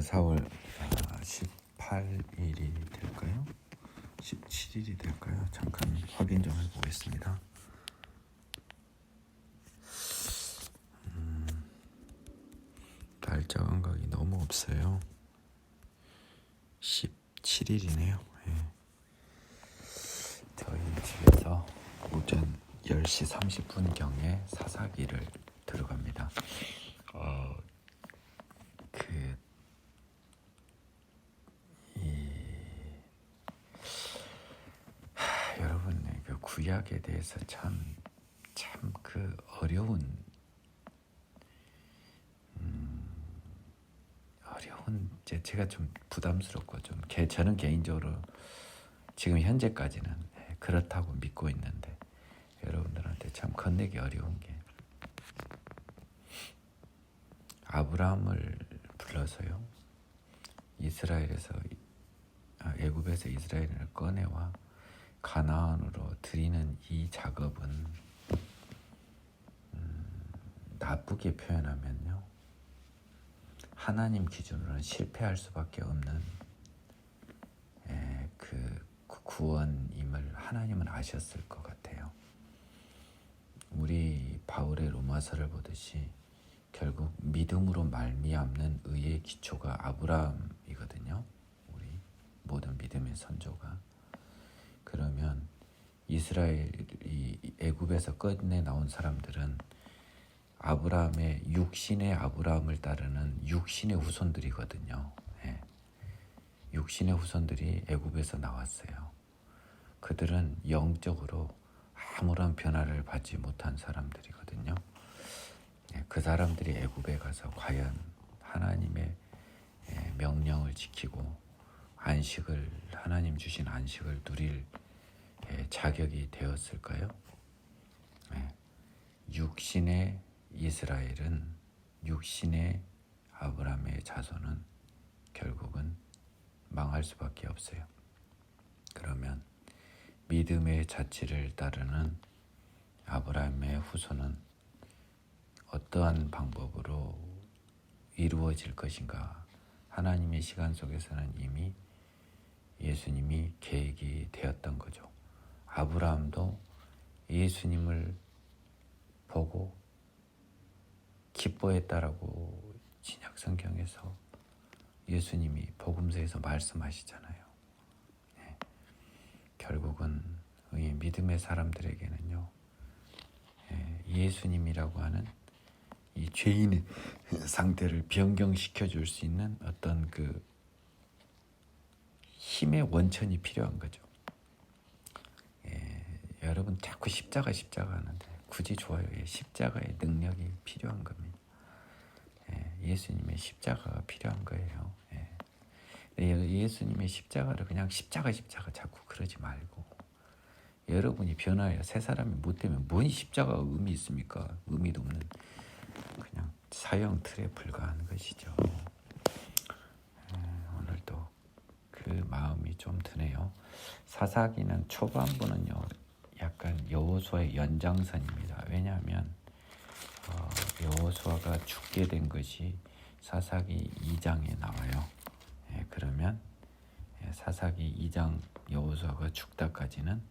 4월 18일이 될까요? 17일이 될까요? 잠깐 확인 좀 해보겠습니다. 날짜 감각이 너무 없어요. 17일이네요. 저희 집에서 오전 10시 30분경에 사사기를 들어갑니다. 여러분, 그 구약에 대해서 참 그 어려운 제가 좀 부담스럽고 좀 저는 개인적으로 지금 현재까지는 그렇다고 믿고 있는데 여러분들한테 참 건네기 어려운 게 아브라함을 불러서요 애굽에서 이스라엘을 꺼내와 가나안으로 드리는 이 작업은 나쁘게 표현하면요 하나님 기준으로는 실패할 수밖에 없는 그 구원임을 하나님은 아셨을 것 같아요. 우리 바울의 로마서를 보듯이 결국 믿음으로 말미암는 의의 기초가 아브라함이거든요. 우리 모든 믿음의 선조가. 그러면 이스라엘이 애굽에서 꺼내 나온 사람들은 아브라함의 육신의 아브라함을 따르는 육신의 후손들이거든요. 육신의 후손들이 애굽에서 나왔어요. 그들은 영적으로 아무런 변화를 받지 못한 사람들이거든요. 그 사람들이 애굽에 가서 과연 하나님의 명령을 지키고 하나님 주신 안식을 누릴 자격이 되었을까요? 육신의 이스라엘은 육신의 아브라함의 자손은 결국은 망할 수밖에 없어요. 그러면 믿음의 자취를 따르는 아브라함의 후손은 어떠한 방법으로 이루어질 것인가? 하나님의 시간 속에서는 이미 예수님이 계획이 되었던 거죠. 아브라함도 예수님을 보고 기뻐했다라고 신약 성경에서 예수님이 복음서에서 말씀하시잖아요. 결국은 믿음의 사람들에게는요, 예수님이라고 하는 이 죄인의 상태를 변경시켜 줄 수 있는 어떤 그 힘의 원천이 필요한 거죠. 여러분 자꾸 십자가 하는데 굳이 좋아요. 십자가의 능력이 필요한 겁니다. 예수님의 십자가가 필요한 거예요. 예수님의 십자가를 그냥 십자가 자꾸 그러지 말고 여러분이 변화해야 새 사람이 못 되면 뭔 십자가가 의미 있습니까? 의미도 없는 그냥 사형 틀에 불과한 것이죠. 오늘도 그 마음이 좀 드네요. 사사기는 초반부는요 약간 여호수아의 연장선입니다. 왜냐하면 여호수아가 죽게 된 것이 사사기 2장에 나와요. 그러면 사사기 2장 여호수아가 죽다까지는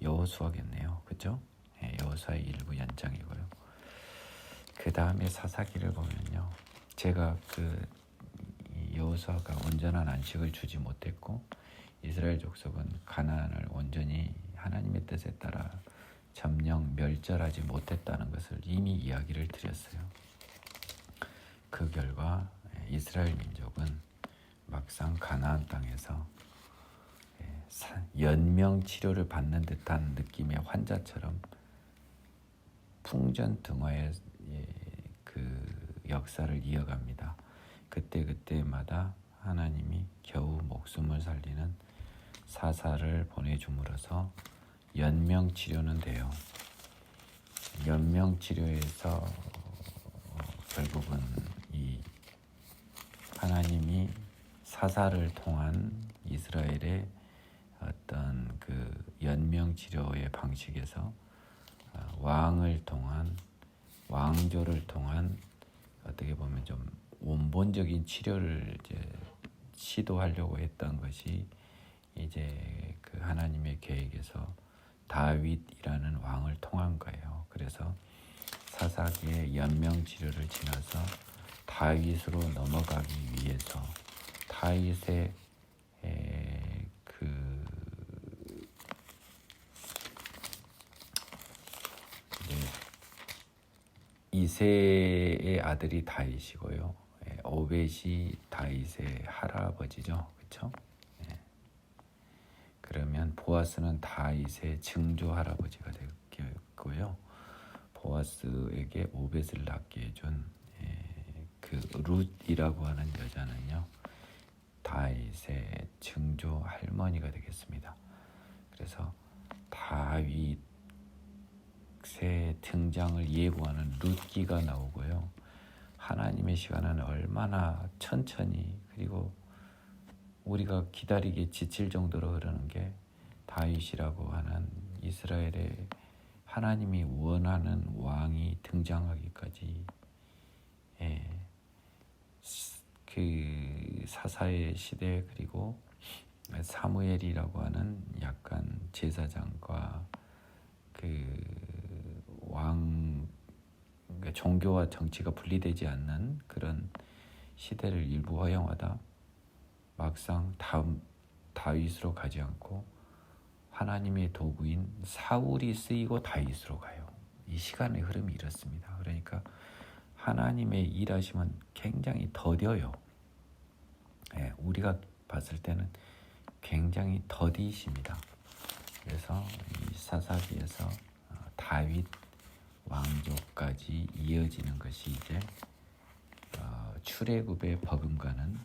여호수아겠네요. 그렇죠? 여호수아의 일부 연장이고요. 그 다음에 사사기를 보면요. 제가 여호수아가 온전한 안식을 주지 못했고 이스라엘 족속은 가나안을 온전히 하나님의 뜻에 따라 점령 멸절하지 못했다는 것을 이미 이야기를 드렸어요. 그 결과 이스라엘 민족은 막상 가나안 땅에서 연명 치료를 받는 듯한 느낌의 환자처럼 풍전등화의 그 역사를 이어갑니다. 그때마다 하나님이 겨우 목숨을 살리는 사사를 보내줌으로써 연명 치료는 돼요. 연명 치료에서 결국은 이 하나님이 사사를 통한 이스라엘의 어떤 그 연명 치료의 방식에서 왕을 통한 왕조를 통한 어떻게 보면 좀 원본적인 치료를 이제 시도하려고 했던 것이 이제 그 하나님의 계획에서 다윗이라는 왕을 통한 거예요. 그래서 사사기의 연명 치료를 지나서 다윗으로 넘어가기 위해서 다윗의 그 이세의 아들이 다윗이고요. 오벳이 다윗의 할아버지죠, 그렇죠? 그러면 보아스는 다윗의 증조 할아버지가 되겠고요. 보아스에게 오벳을 낳게 해준 그 룻이라고 하는 여자는요, 다윗의 증조 할머니가 되겠습니다. 그래서 다윗의 등장을 예고하는 룻기가 나오고요. 하나님의 시간은 얼마나 천천히, 그리고 우리가 기다리기 지칠 정도로 흐르는 게 다윗이라고 하는 이스라엘의 하나님이 원하는 왕이 등장하기까지 그 사사의 시대, 그리고 사무엘이라고 하는 약간 제사장과 그 왕, 그러니까 종교와 정치가 분리되지 않는 그런 시대를 일부 허용하다 막상 다윗으로 가지 않고 하나님의 도구인 사울이 쓰이고 다윗으로 가요. 이 시간의 흐름이 이렇습니다. 그러니까 하나님의 일하심은 굉장히 더뎌요. 우리가 봤을 때는 굉장히 더디십니다. 그래서 이 사사기에서 다윗 왕조까지 이어지는 것이 이제 출애굽의 버금가는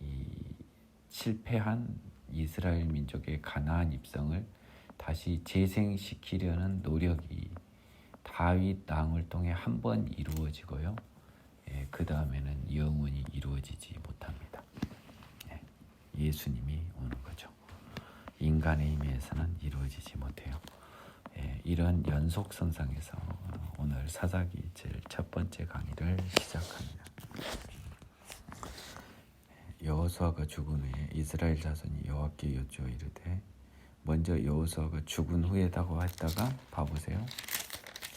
이 실패한 이스라엘 민족의 가나안 입성을 다시 재생시키려는 노력이 다윗 왕을 통해 한 번 이루어지고요. 그 다음에는 영원히 이루어지지 못합니다. 예수님이 오는 거죠. 인간의 힘에서는 이루어지지 못해요. 이런 연속선상에서 오늘 사사기 첫 번째 강의를 시작합니다. 여호수아가 죽은 후에 이스라엘 자손이 여호와께 여쭈어 이르되, 먼저 여호수아가 죽은 후에다고 했다가 봐보세요.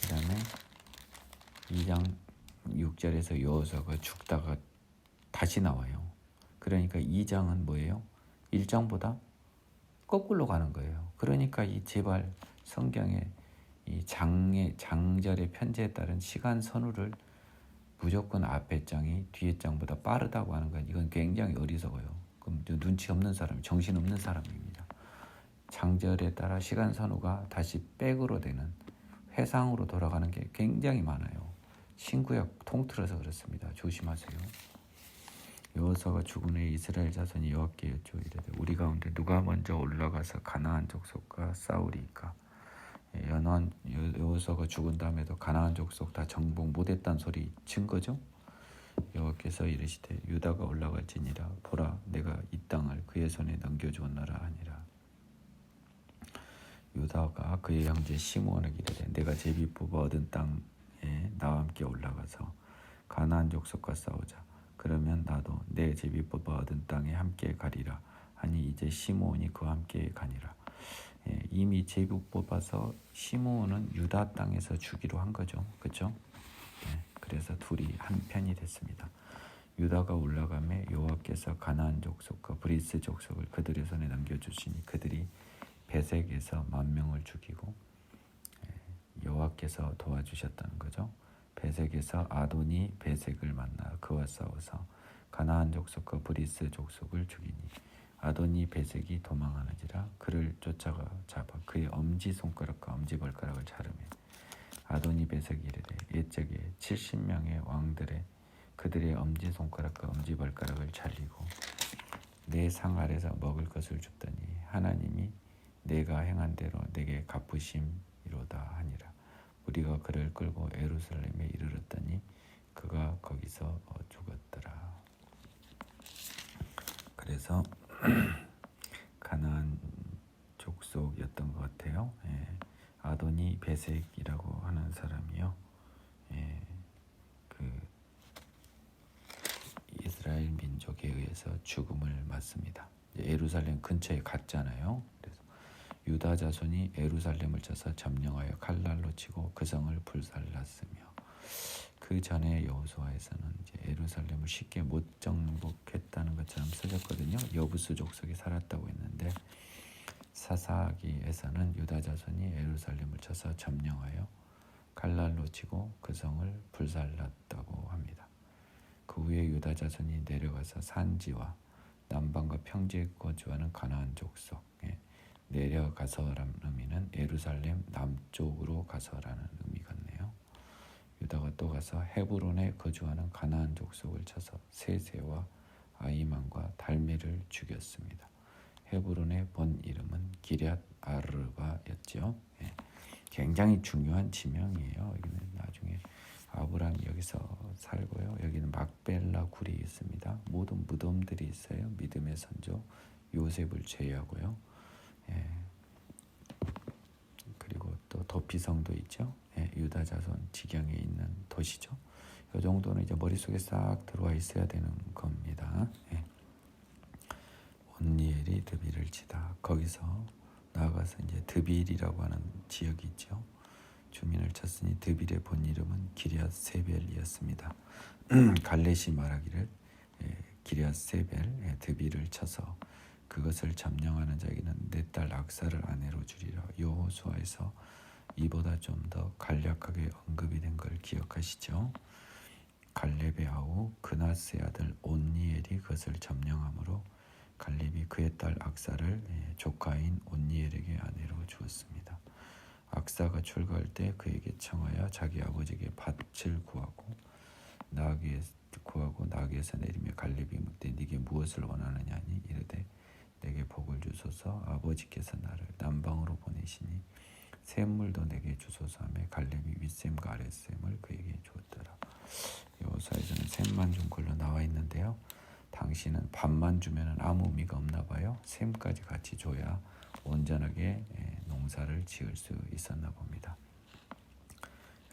그 다음에 2장 6절에서 여호수아가 죽다가 다시 나와요. 그러니까 2장은 뭐예요? 1장보다 거꾸로 가는 거예요. 그러니까 이 제발 성경에 이 장절의 편제에 따른 시간 선우를 무조건 앞에 장이 뒤에 장보다 빠르다고 하는 건 이건 굉장히 어리석어요. 그럼 눈치 없는 사람, 정신 없는 사람입니다. 장절에 따라 시간 선우가 다시 백으로 되는 회상으로 돌아가는 게 굉장히 많아요. 신구약 통틀어서 그렇습니다. 조심하세요. 여호수아가 죽은 후에 이스라엘 자손이 여호와께 여쭈어 이르되, 우리 가운데 누가 먼저 올라가서 가나안 족속과 싸우리이까? 연한 여호수아가 죽은 다음에도 가나안 족속 다 정복 못했단 소리 친 거죠. 여호와께서 이르시되, 유다가 올라갈지니라. 보라, 내가 이 땅을 그의 손에 넘겨주었노라 하니라. 유다가 그의 형제 시므온에게 이르되, 내가 제비 뽑아 얻은 땅에 나와 함께 올라가서 가나안 족속과 싸우자. 그러면 나도 내 제비 뽑아 얻은 땅에 함께 가리라 하니, 이제 시므온이 그와 함께 가니라. 이미 제비 뽑아서 시므온은 유다 땅에서 주기로 한 거죠. 그렇죠? 그래서 둘이 한 편이 됐습니다. 유다가 올라가매 여호와께서 가나안 족속과 브리스 족속을 그들의 손에 넘겨주시니, 그들이 베색에서 10,000명을 죽이고 여호와께서 도와주셨다는 거죠. 베색에서 아도니 베색을 만나 그와 싸워서 가나안 족속과 브리스 족속을 죽이니, 아도니 베색이 도망하는지라 그를 쫓아가 잡아 그의 엄지손가락과 엄지발가락을 자르매, 아도니 베색이 이르되, 옛적에 70명의 왕들의 그들의 엄지손가락과 엄지발가락을 잘리고 내 상 아래서 먹을 것을 줍더니 하나님이 내가 행한 대로 내게 갚으심이로다 하니라. 우리가 그를 끌고 예루살렘에 이르렀더니 그가 거기서 죽었더라. 그래서 가나안 족속이었던 것 같아요. 아도니 베색이라고 하는 사람이요. 여기서 죽음을 맞습니다. 예루살렘 근처에 갔잖아요. 그래서 유다 자손이 예루살렘을 쳐서 점령하여 칼날로 치고 그 성을 불살랐으며, 그 전에 여호수아에서는 이제 예루살렘을 쉽게 못 정복했다는 것처럼 써졌거든요. 여부수 족속이 살았다고 했는데, 사사기에서는 유다 자손이 예루살렘을 쳐서 점령하여 칼날로 치고 그 성을 불살랐다고 합니다. 그 후에 유다 자손이 내려가서 산지와 남방과 평지에 거주하는 가나안 족속에 내려가서라는 의미는 예루살렘 남쪽으로 가서라는 의미 같네요. 유다가 또 가서 헤브론에 거주하는 가나안 족속을 쳐서 세세와 아이만과 달메를 죽였습니다. 헤브론의 본 이름은 기럇 아르바였죠. 굉장히 중요한 지명이에요. 여기는 나중에 아브라함이 여기서 살고요. 여기는 막벨라 굴이 있습니다. 모든 무덤들이 있어요. 믿음의 선조 요셉을 제외하고요. 그리고 또 도피성도 있죠. 유다 자손 지경에 있는 도시죠. 이 정도는 이제 머릿속에 싹 들어와 있어야 되는 겁니다. 온니엘이 드빌을 치다. 거기서 나아가서 이제 드빌이라고 하는 지역이 있죠. 주민을 쳤으니 드빌의 본 이름은 기럇 세벨이었습니다. 갈렛이 말하기를 기럇 세벨 드빌을 쳐서 그것을 점령하는 자에게는 내 딸 악사를 아내로 주리라. 여호수아에서 이보다 좀 더 간략하게 언급이 된 걸 기억하시죠? 갈렙의 아우 그나스의 아들 온니엘이 그것을 점령함으로 갈렙이 그의 딸 악사를 조카인 온니엘에게 아내로 주었습니다. 악사가 출가할 때 그에게 청하여 자기 아버지에게 밭을 구하고 나귀에서 내리며 갈렙이 묻되 네게 무엇을 원하느냐니 이르되 내게 복을 주소서. 아버지께서 나를 남방으로 보내시니 샘물도 내게 주소서 하며 갈렙이 윗샘과 아랫샘을 그에게 주었더라. 여호수아에서는 샘만 준 걸로 나와 있는데요. 당신은 밥만 주면 아무 의미가 없나 봐요. 샘까지 같이 줘야 온전하게 농사를 지을 수 있었나 봅니다.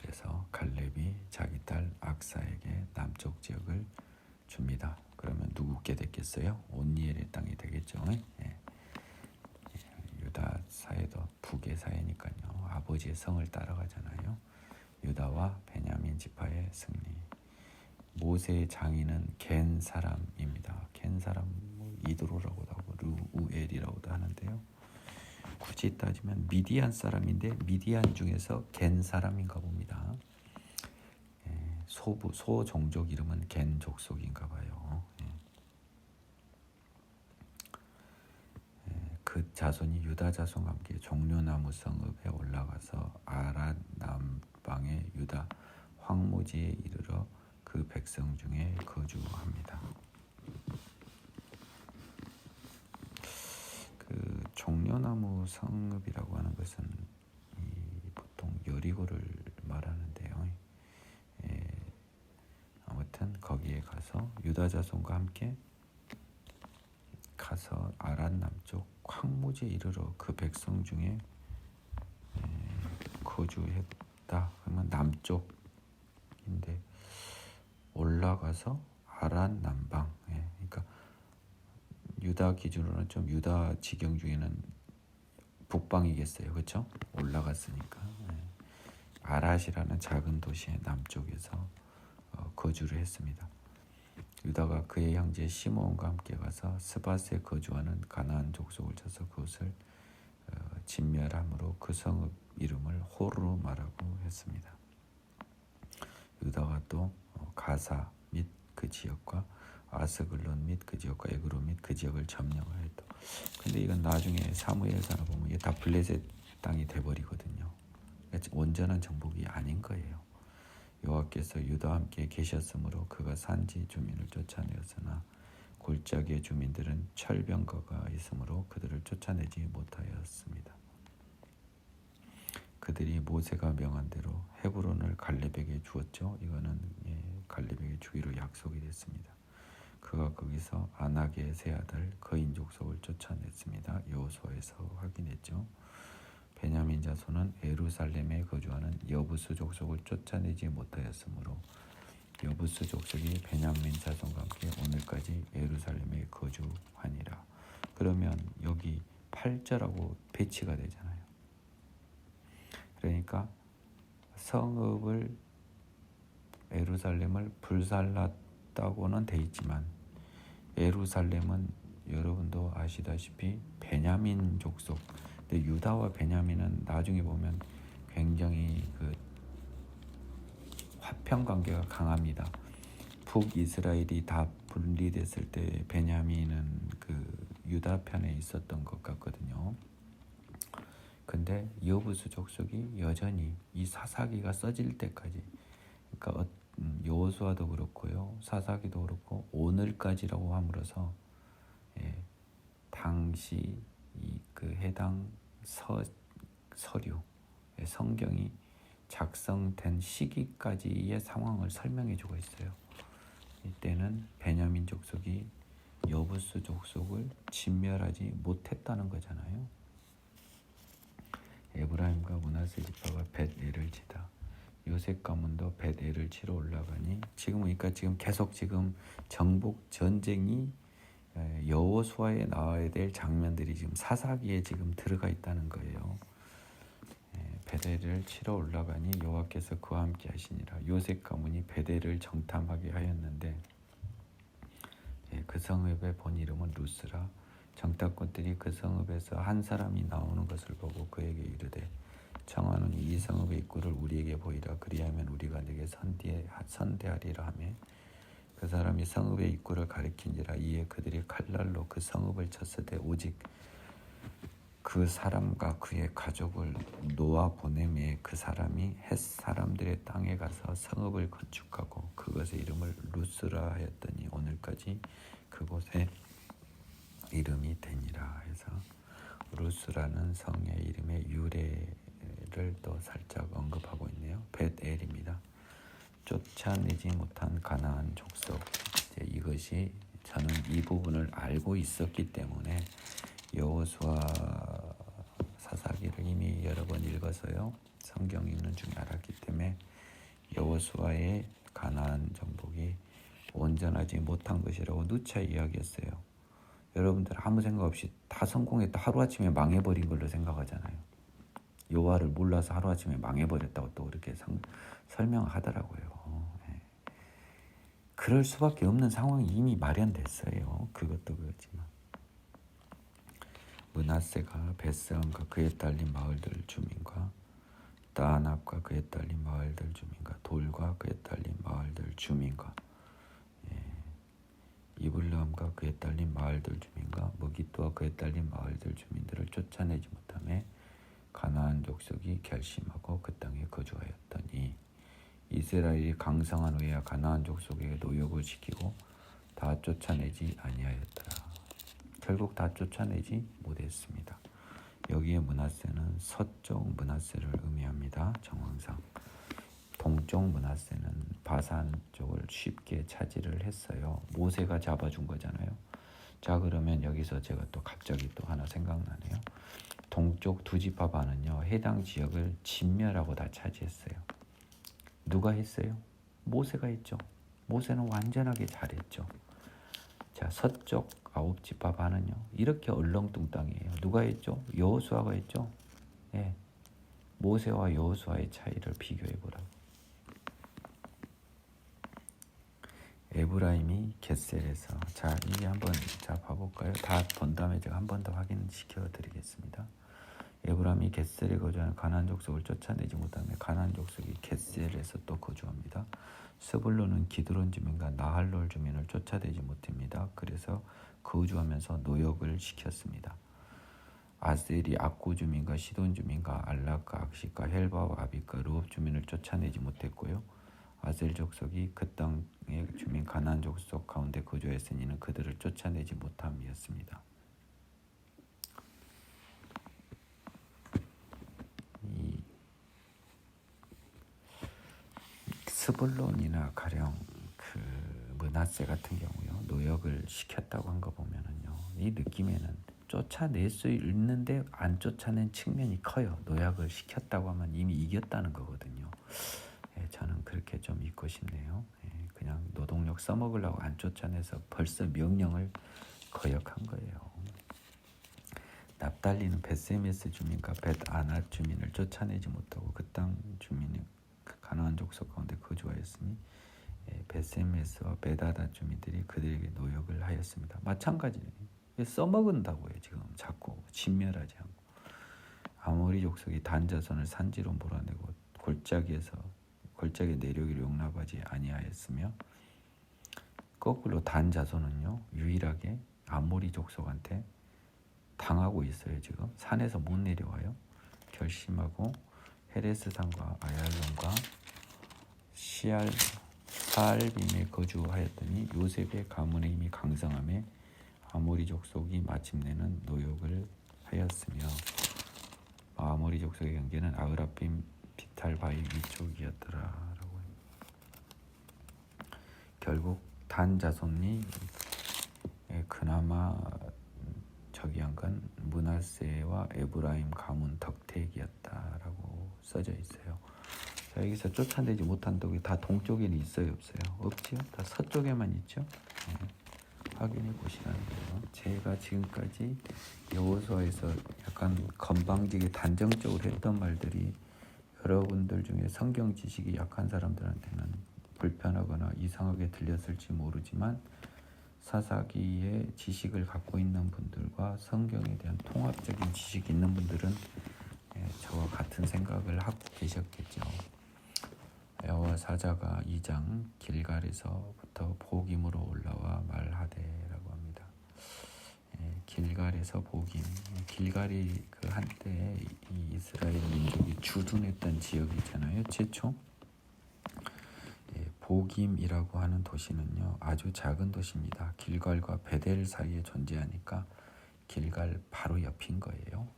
그래서 갈렙이 자기 딸 악사에게 남쪽 지역을 줍니다. 그러면 누구께 됐겠어요? 온니엘의 땅이 되겠죠. 유다 사회도 북의 사회니까요. 아버지의 성을 따라가잖아요. 유다와 베냐민 지파의 승리. 모세의 장인은 겐 사람입니다. 겐 사람 이드로라고도 하고 르우엘이라고도 하는데요. 굳이 따지면 미디안 사람인데 미디안 중에서 겐 사람인가 봅니다. 소종족 이름은 겐 족속인가 봐요. 그 자손이 유다 자손과 함께 종려나무 성읍에 올라가서 아랏 남방의 유다 황무지에 이르러 그 백성 중에 거주합니다. 그 종려나무 성읍이라고 하는 것은 보통 여리고를 말하는데요. 아무튼 거기에 가서 유다 자손과 함께 가서 아랏 남쪽 황무지에 이르러 그 백성 중에 거주했다. 그러면 남쪽인데 올라가서 아랏 남방. 그러니까 유다 기준으로는 좀 유다 지경 중에는 북방이겠어요. 그렇죠? 올라갔으니까. 아랏이라는 작은 도시의 남쪽에서 거주를 했습니다. 유다가 그의 형제 시므온과 함께 가서 스밧에 거주하는 가나안 족속을 쳐서 그곳을 진멸함으로 그 성읍 이름을 호르 말하고 했습니다. 유다가 또 가사 및 그 지역과 아스글론 및 그 지역과 에그로 및 그 지역을 점령을 했다. 근데 이건 나중에 사무엘서나 보면 이게 다 블레셋 땅이 돼버리거든요. 온전한 정복이 아닌 거예요. 여호와께서 유다와 함께 계셨으므로 그가 산지 주민을 쫓아내었으나 골짜기의 주민들은 철병거가 있으므로 그들을 쫓아내지 못하였습니다. 그들이 모세가 명한 대로 헤브론을 갈렙에게 주었죠. 이거는 갈렙에게 주기로 약속이 됐습니다. 그가 거기서 아낙의 세 아들 거인 족속을 쫓아냈습니다. 여호수아에서 확인했죠. 베냐민 자손은 예루살렘에 거주하는 여부수 족속을 쫓아내지 못하였으므로 여부스 족속이 베냐민 자손과 함께 오늘까지 예루살렘에 거주하니라. 그러면 여기 8절하고 배치가 되잖아요. 그러니까 성읍을 예루살렘을 불살랐다고는 돼 있지만 예루살렘은 여러분도 아시다시피 베냐민 족속. 근데 유다와 베냐민은 나중에 보면 굉장히 그 화평 관계가 강합니다. 북이스라엘이 다 분리됐을 때 베냐민은 그 유다 편에 있었던 것 같거든요. 근데 여부수 족속이 여전히 이 사사기가 써질 때까지, 그러니까 여호수아도 그렇고요, 사사기도 그렇고 오늘까지라고 함으로써 당시 그 해당 서류 성경이 작성된 시기까지의 상황을 설명해주고 있어요. 이때는 베냐민 족속이 여부스 족속을 진멸하지 못했다는 거잖아요. 에브라임과 므낫세 지파가 벳엘을 치다. 요셉 가문도 벳엘을 치러 올라가니 그러니까 지금 계속 지금 정복 전쟁이 여호수아에 나와야 될 장면들이 지금 사사기에 지금 들어가 있다는 거예요. 벳엘을 치러 올라가니 여호와께서 그와 함께 하시니라. 요셉 가문이 벳엘을 정탐하게 하였는데 그 성읍의 본 이름은 루스라. 정탐꾼들이 그 성읍에서 한 사람이 나오는 것을 보고 그에게 이르되 청하노니 이 성읍의 입구를 우리에게 보이라. 그리하면 우리가 네게 선대하리라 하매 그 사람이 성읍의 입구를 가리킨지라. 이에 그들이 칼날로 그 성읍을 쳤으되 오직 그 사람과 그의 가족을 놓아 보내매 그 사람이 헷 사람들의 땅에 가서 성읍을 건축하고 그것의 이름을 루스라 하였더니 오늘까지 그곳에 이름이 되니라. 해서 루스라는 성의 이름의 유래를 또 살짝 언급하고 있네요. 벳엘입니다. 쫓아내지 못한 가나안 족속. 이것이 저는 이 부분을 알고 있었기 때문에 여호수아 사사기를 이미 여러 번 읽어서요, 성경 읽는 중에 알았기 때문에 여호수아의 가나안 정복이 온전하지 못한 것이라고 누차 이야기했어요. 여러분들 아무 생각 없이 다 성공했다, 하루아침에 망해버린 걸로 생각하잖아요. 여호와를 몰라서 하루아침에 망해버렸다고 또 그렇게 설명하더라고요. 그럴 수밖에 없는 상황이 이미 마련됐어요. 그것도 그렇지만 므낫세가 벳스함과 그에 딸린 마을들 주민과 다안압과 그에 딸린 마을들 주민과 돌과 그에 딸린 마을들 주민과 이블람과 그에 딸린 마을들 주민과 머기또와 그에 딸린 마을들 주민들을 쫓아내지 못하며 가나안 족속이 결심하고 그 땅에 거주하였더니 이스라엘이 강성한 후에야 가나안 족속에게 노역을 시키고 다 쫓아내지 아니하였더라. 결국 다 쫓아내지 못했습니다. 여기에 므낫세는 서쪽 므낫세를 의미합니다. 정황상 동쪽 므낫세는 바산 쪽을 쉽게 차지를 했어요. 모세가 잡아준 거잖아요. 자, 그러면 여기서 제가 또 갑자기 또 하나 생각나네요. 동쪽 두 지파 반은요, 해당 지역을 진멸하고 다 차지했어요. 누가 했어요? 모세가 했죠. 모세는 완전하게 잘했죠. 자, 서쪽 9지파 반은요, 이렇게 얼렁뚱땅이에요. 누가 했죠? 여호수아가 했죠. 모세와 여호수아의 차이를 비교해 보라고. 에브라임이 겟셀에서, 자, 이게 한번 봐볼까요? 다 본 다음에 제가 한 번 더 확인시켜 드리겠습니다. 에브라임이 겟셀에 거주하는 가나안 족속을 쫓아내지 못하며 가나안 족속이 겟셀에서 또 거주합니다. 스불론은 기드론 주민과 나할롤 주민을 쫓아내지 못합니다. 그래서 거주하면서 노역을 시켰습니다. 아셀이 악구 주민과 시돈 주민과 알락과 악식과 헬바와 아비과 르홉 주민을 쫓아내지 못했고요. 아셀 족속이 그 땅의 주민 가나안 족속 가운데 거주했으니는 그들을 쫓아내지 못함이었습니다. 이 스불론이나 가령 그 므낫세 같은 경우요, 노역을 시켰다고 한 거 보면은요, 이 느낌에는 쫓아낼 수 있는데 안 쫓아낸 측면이 커요. 노역을 시켰다고 하면 이미 이겼다는 거거든요. 저는 그렇게 좀 믿고 싶네요. 써먹으려고 안 쫓아내서 벌써 명령을 거역한 거예요. 납달리는 벳세메스 주민과 벳아낫 주민을 쫓아내지 못하고 그 땅 주민이 가나안 족속 가운데 거주하였으니 벳세메스와 벳아낫 주민들이 그들에게 노역을 하였습니다. 마찬가지예요. 써먹은다고요. 지금 자꾸 진멸하지 않고. 아모리 족속이 단 자손을 산지로 몰아내고 골짜기의 내려오기를 용납하지 아니하였으며, 거꾸로 단 자손은요 유일하게 아모리 족속한테 당하고 있어요. 지금 산에서 못 내려와요. 결심하고 헤레스 산과 아얄론과 사알빔에 거주하였더니 요셉의 가문의 힘이 강성함에 아모리 족속이 마침내는 노역을 하였으며, 아모리 족속의 경계는 아흐라빔 비탈바위 위쪽이었더라라고. 결국 단 자손이 그나마 저기한 건 므낫세와 에브라임 가문 덕택이었다라고 써져 있어요. 자, 여기서 쫓아내지 못한 독이 다 동쪽에는 있어요, 없어요? 없지요? 다 서쪽에만 있죠. 확인해 보시라는 거예요. 제가 지금까지 여호수아에서 약간 건방지게 단정적으로 했던 말들이 여러분들 중에 성경 지식이 약한 사람들한테는 불편하거나 이상하게 들렸을지 모르지만, 사사기의 지식을 갖고 있는 분들과 성경에 대한 통합적인 지식이 있는 분들은 저와 같은 생각을 하고 계셨겠죠. 여호와 사자가 2장 길갈에서부터 복임으로 올라와 말하되라고 합니다. 길갈에서 복임. 길갈이 그 한때 이 이스라엘 민족이 주둔했던 지역이잖아요. 최초 복임이라고 하는 도시는요 아주 작은 도시입니다. 길갈과 베델 사이에 존재하니까 길갈 바로 옆인 거예요.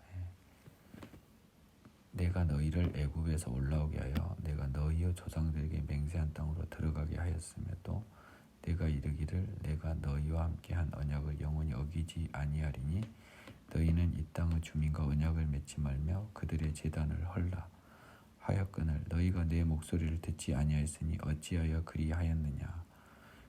내가 너희를 애굽에서 올라오게 하여 내가 너희의 조상들에게 맹세한 땅으로 들어가게 하였으며, 또 내가 이르기를 내가 너희와 함께한 언약을 영원히 어기지 아니하리니 너희는 이 땅의 주민과 언약을 맺지 말며 그들의 제단을 헐라 하였거늘 너희가 내 목소리를 듣지 아니하였으니 어찌하여 그리하였느냐.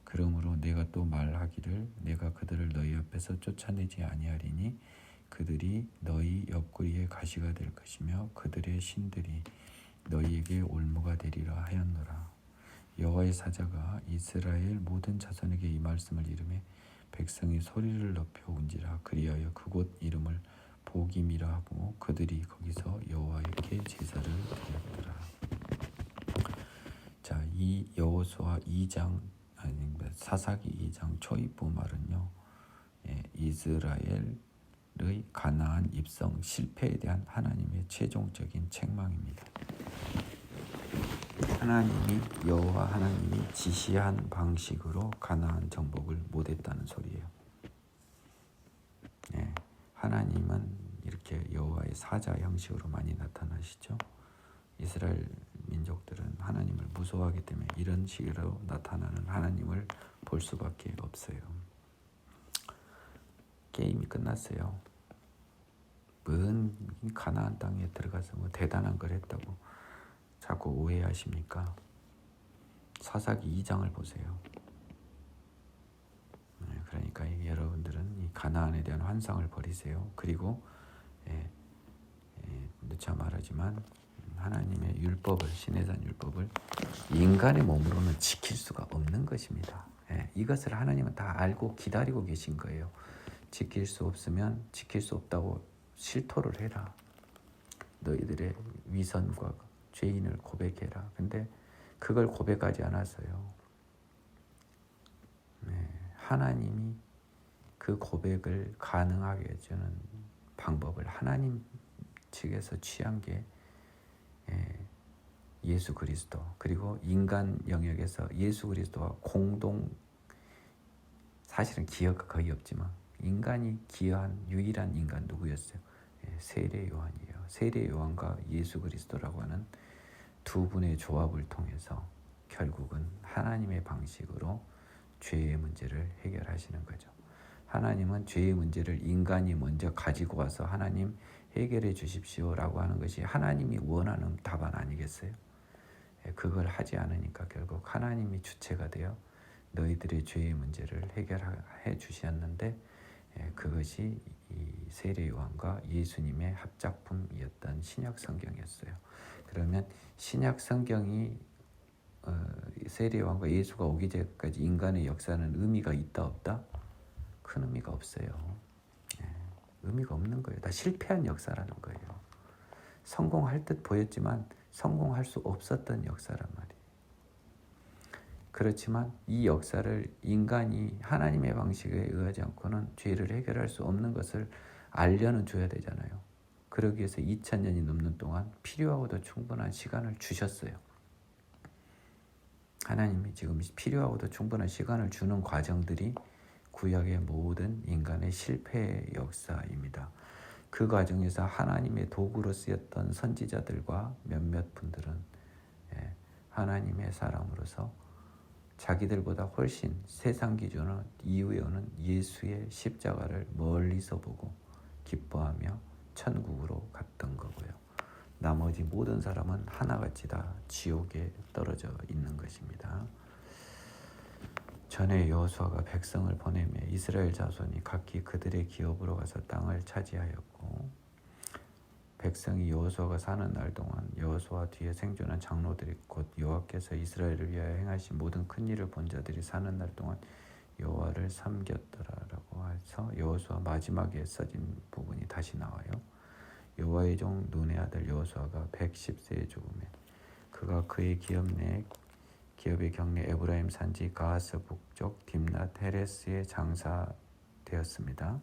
그러므로 내가 또 말하기를 내가 그들을 너희 앞에서 쫓아내지 아니하리니 그들이 너희 옆구리에 가시가 될 것이며 그들의 신들이 너희에게 올무가 되리라 하였노라. 여호와의 사자가 이스라엘 모든 자손에게 이 말씀을 이르매 백성이 소리를 높여 운지라. 그리하여 그곳 이름을 복임이라 하고 그들이 거기서 여호와께 제사를 드렸더라. 자, 이 여호수아 2장 사사기 2장 초입부 말은요 이스라엘의 가나안 입성 실패에 대한 하나님의 최종적인 책망입니다. 하나님이 여호와 하나님이 지시한 방식으로 가나안 정복을 못했다는 소리예요. 하나님은 이렇게 여호와의 사자 형식으로 많이 나타나시죠. 이스라엘 민족들은 하나님을 무서워하기 때문에 이런 식으로 나타나는 하나님을 볼 수밖에 없어요. 게임이 끝났어요. 뭔 가나안 땅에 들어가서 뭐 대단한 걸 했다고 자꾸 오해하십니까? 사사기 2장을 보세요. 그러니까 여러분들은 이 가나안에 대한 환상을 버리세요. 그리고 누차 말하지만 하나님의 율법을, 시내산 율법을 인간의 몸으로는 지킬 수가 없는 것입니다. 이것을 하나님은 다 알고 기다리고 계신 거예요. 지킬 수 없으면 지킬 수 없다고 실토를 해라. 너희들의 위선과 죄인을 고백해라. 근데 그걸 고백하지 않았어요. 하나님이 그 고백을 가능하게 해주는 방법을 하나님 측에서 취한 게 예수 그리스도, 그리고 인간 영역에서 예수 그리스도와 공동, 사실은 기여가 거의 없지만 인간이 기여한 유일한 인간 누구였어요? 세례 요한이에요. 세례 요한과 예수 그리스도라고 하는 두 분의 조합을 통해서 결국은 하나님의 방식으로 죄의 문제를 해결하시는 거죠. 하나님은 죄의 문제를 인간이 먼저 가지고 와서 하나님 해결해 주십시오라고 하는 것이 하나님이 원하는 답안 아니겠어요? 그걸 하지 않으니까 결국 하나님이 주체가 되어 너희들의 죄의 문제를 해결해 주셨는데 그것이 이 세례요한과 예수님의 합작품이었던 신약 성경이었어요. 그러면 신약 성경이 세례요한과 예수가 오기 전까지 인간의 역사는 의미가 있다 없다? 큰 의미가 없어요. 의미가 없는 거예요. 다 실패한 역사라는 거예요. 성공할 듯 보였지만 성공할 수 없었던 역사란 말이에요. 그렇지만 이 역사를 인간이 하나님의 방식에 의하지 않고는 죄를 해결할 수 없는 것을 알려는 줘야 되잖아요. 그러기 위해서 2000년이 넘는 동안 필요하고도 충분한 시간을 주셨어요. 하나님이 지금 필요하고도 충분한 시간을 주는 과정들이 구약의 모든 인간의 실패의 역사입니다. 그 과정에서 하나님의 도구로 쓰였던 선지자들과 몇몇 분들은 하나님의 사람으로서 자기들보다 훨씬 세상 기준으로 이후에 오는 예수의 십자가를 멀리서 보고 기뻐하며 천국으로 갔던 거고요. 나머지 모든 사람은 하나같이 다 지옥에 떨어져 있는 것입니다. 전에 여호수아가 백성을 보내며 이스라엘 자손이 각기 그들의 기업으로 가서 땅을 차지하였고, 백성이 여호수아가 사는 날 동안 여호수아 뒤에 생존한 장로들이 곧 여호와께서 이스라엘을 위하여 행하신 모든 큰 일을 본 자들이 사는 날 동안 여호와를 섬겼더라라고 해서 여호수아 마지막에 써진 부분이 다시 나와요. 여호와의 종 눈의 아들 여호수아가 110세에 죽음에 그가 그의 기업의 경내 에브라임 산지 가하스 북쪽 딥낫 헤레스에 장사되었습니다.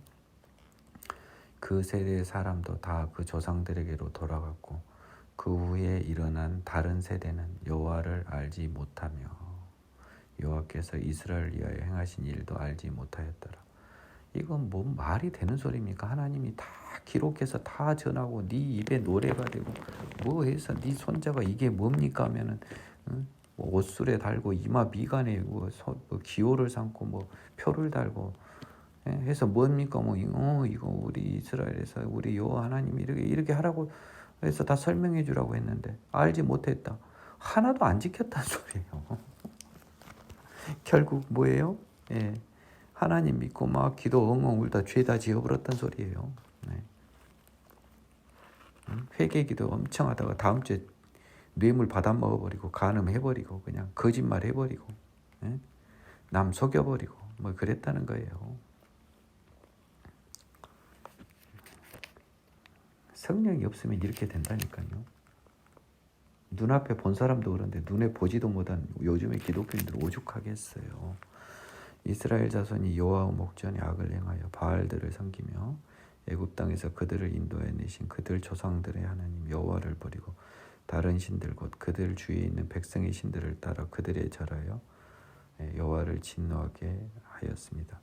그 세대의 사람도 다 그 조상들에게로 돌아갔고 그 후에 일어난 다른 세대는 여호와를 알지 못하며 여호와께서 이스라엘을 위하여 행하신 일도 알지 못하였더라. 이건 뭐 말이 되는 소리입니까? 하나님이 다 기록해서 다 전하고 네 입에 노래가 되고 뭐 해서 네 손자가 이게 뭡니까 하면은 뭐 옷술에 달고 이마 미간에 뭐 기호를 삼고 뭐 표를 달고 해서 뭡니까? 이거 우리 이스라엘에서 우리 여호와 하나님이 이렇게 하라고 해서 다 설명해 주라고 했는데 알지 못했다. 하나도 안 지켰다는 소리예요. 결국 뭐예요? 하나님 믿고 막 기도 엉엉 울다 죄 다 지어버렸단 소리예요. 회개 기도 엄청 하다가 다음 주에 뇌물 받아 먹어버리고 간음해버리고 그냥 거짓말 해버리고 남 속여버리고 뭐 그랬다는 거예요. 성령이 없으면 이렇게 된다니까요. 눈앞에 본 사람도 그런데 눈에 보지도 못한 요즘의 기독교인들 오죽하게 했어요. 이스라엘 자손이 여호와의 목전에 악을 행하여 바알들을 섬기며 애굽 땅에서 그들을 인도해 내신 그들 조상들의 하나님 여호와를 버리고 다른 신들 곧 그들 주위에 있는 백성의 신들을 따라 그들에 절하여 여호와를 진노하게 하였습니다.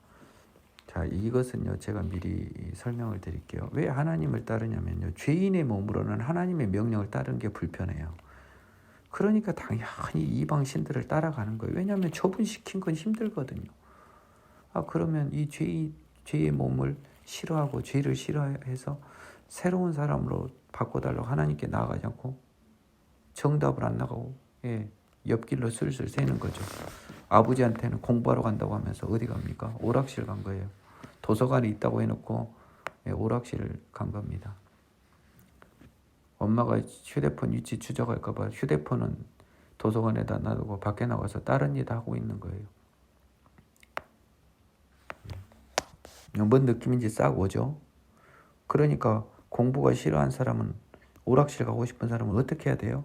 자, 이것은요 제가 미리 설명을 드릴게요. 왜 하나님을 따르냐면요, 죄인의 몸으로는 하나님의 명령을 따르는 게 불편해요. 그러니까 당연히 이방 신들을 따라가는 거예요. 왜냐하면 처분시킨 건 힘들거든요. 그러면 이 죄의 몸을 싫어하고 죄를 싫어해서 새로운 사람으로 바꿔달라고 하나님께 나아가지 않고 정답을 안 나가고 옆길로 슬슬 새는 거죠. 아버지한테는 공부하러 간다고 하면서 어디 갑니까? 오락실 간 거예요. 도서관에 있다고 해놓고 오락실을 간 겁니다. 엄마가 휴대폰 위치 추적할까 봐 휴대폰은 도서관에다 놔두고 밖에 나가서 다른 일 하고 있는 거예요. 뭔 느낌인지 싹 오죠. 그러니까 공부가 싫어하는 사람은, 오락실 가고 싶은 사람은 어떻게 해야 돼요?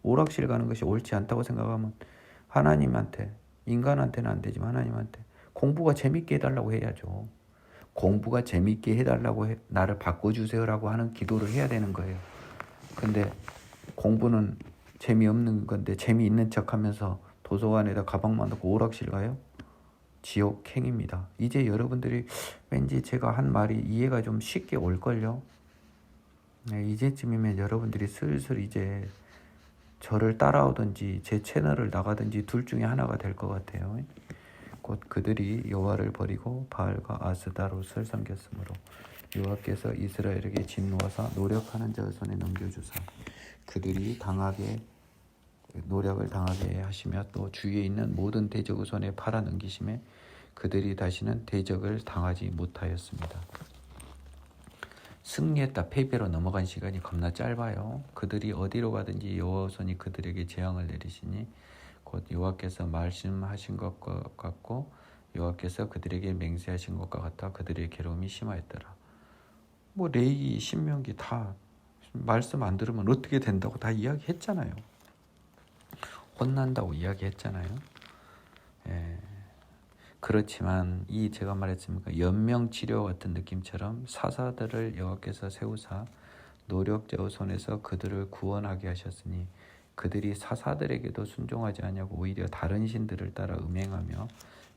오락실 가는 것이 옳지 않다고 생각하면 하나님한테, 인간한테는 안 되지만 하나님한테 공부가 재밌게 해달라고 해야죠. 공부가 재밌게 해달라고 나를 바꿔주세요라고 하는 기도를 해야 되는 거예요. 근데 공부는 재미없는 건데 재미있는 척하면서 도서관에다 가방만 넣고 오락실 가요? 지옥행입니다. 이제 여러분들이 왠지 제가 한 말이 이해가 좀 쉽게 올걸요? 이제쯤이면 여러분들이 슬슬 이제 저를 따라오든지 제 채널을 나가든지 둘 중에 하나가 될 것 같아요. 곧 그들이 여호와를 버리고 바알과 아스다롯을 섬겼으므로 여호와께서 이스라엘에게 진노하사 노력하는 자의 손에 넘겨주사 그들이 강하게 노력을 당하게 하시며 또 주위에 있는 모든 대적의 손에 팔아 넘기심에 그들이 다시는 대적을 당하지 못하였습니다. 승리했다 패배로 넘어간 시간이 겁나 짧아요. 그들이 어디로 가든지 여호와의 손이 그들에게 재앙을 내리시니 곧 여호와께서 말씀하신 것과 같고 여호와께서 그들에게 맹세하신 것과 같아 그들의 괴로움이 심하였더라. 뭐 레위, 신명기 다 말씀 안 들으면 어떻게 된다고 다 이야기했잖아요. 혼난다고 이야기했잖아요. 예. 그렇지만 이 제가 말했습니까? 연명치료 같은 느낌처럼 사사들을 여호와께서 세우사 노력자의 손에서 그들을 구원하게 하셨으니 그들이 사사들에게도 순종하지 아니하고 오히려 다른 신들을 따라 음행하며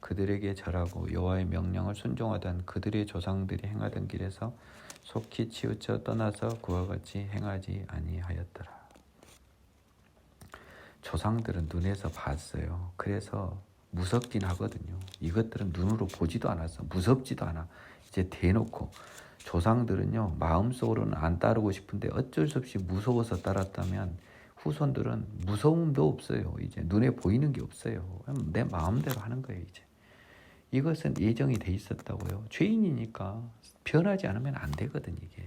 그들에게 절하고 여호와의 명령을 순종하던 그들의 조상들이 행하던 길에서 속히 치우쳐 떠나서 그와 같이 행하지 아니하였더라. 조상들은 눈에서 봤어요. 그래서 무섭긴 하거든요. 이것들은 눈으로 보지도 않았어. 무섭지도 않아. 이제 대놓고 조상들은요 마음속으로는 안 따르고 싶은데 어쩔 수 없이 무서워서 따랐다면 후손들은 무서움도 없어요. 이제 눈에 보이는 게 없어요. 내 마음대로 하는 거예요. 이제 이것은 예정이 돼 있었다고요. 죄인이니까 변하지 않으면 안 되거든. 이게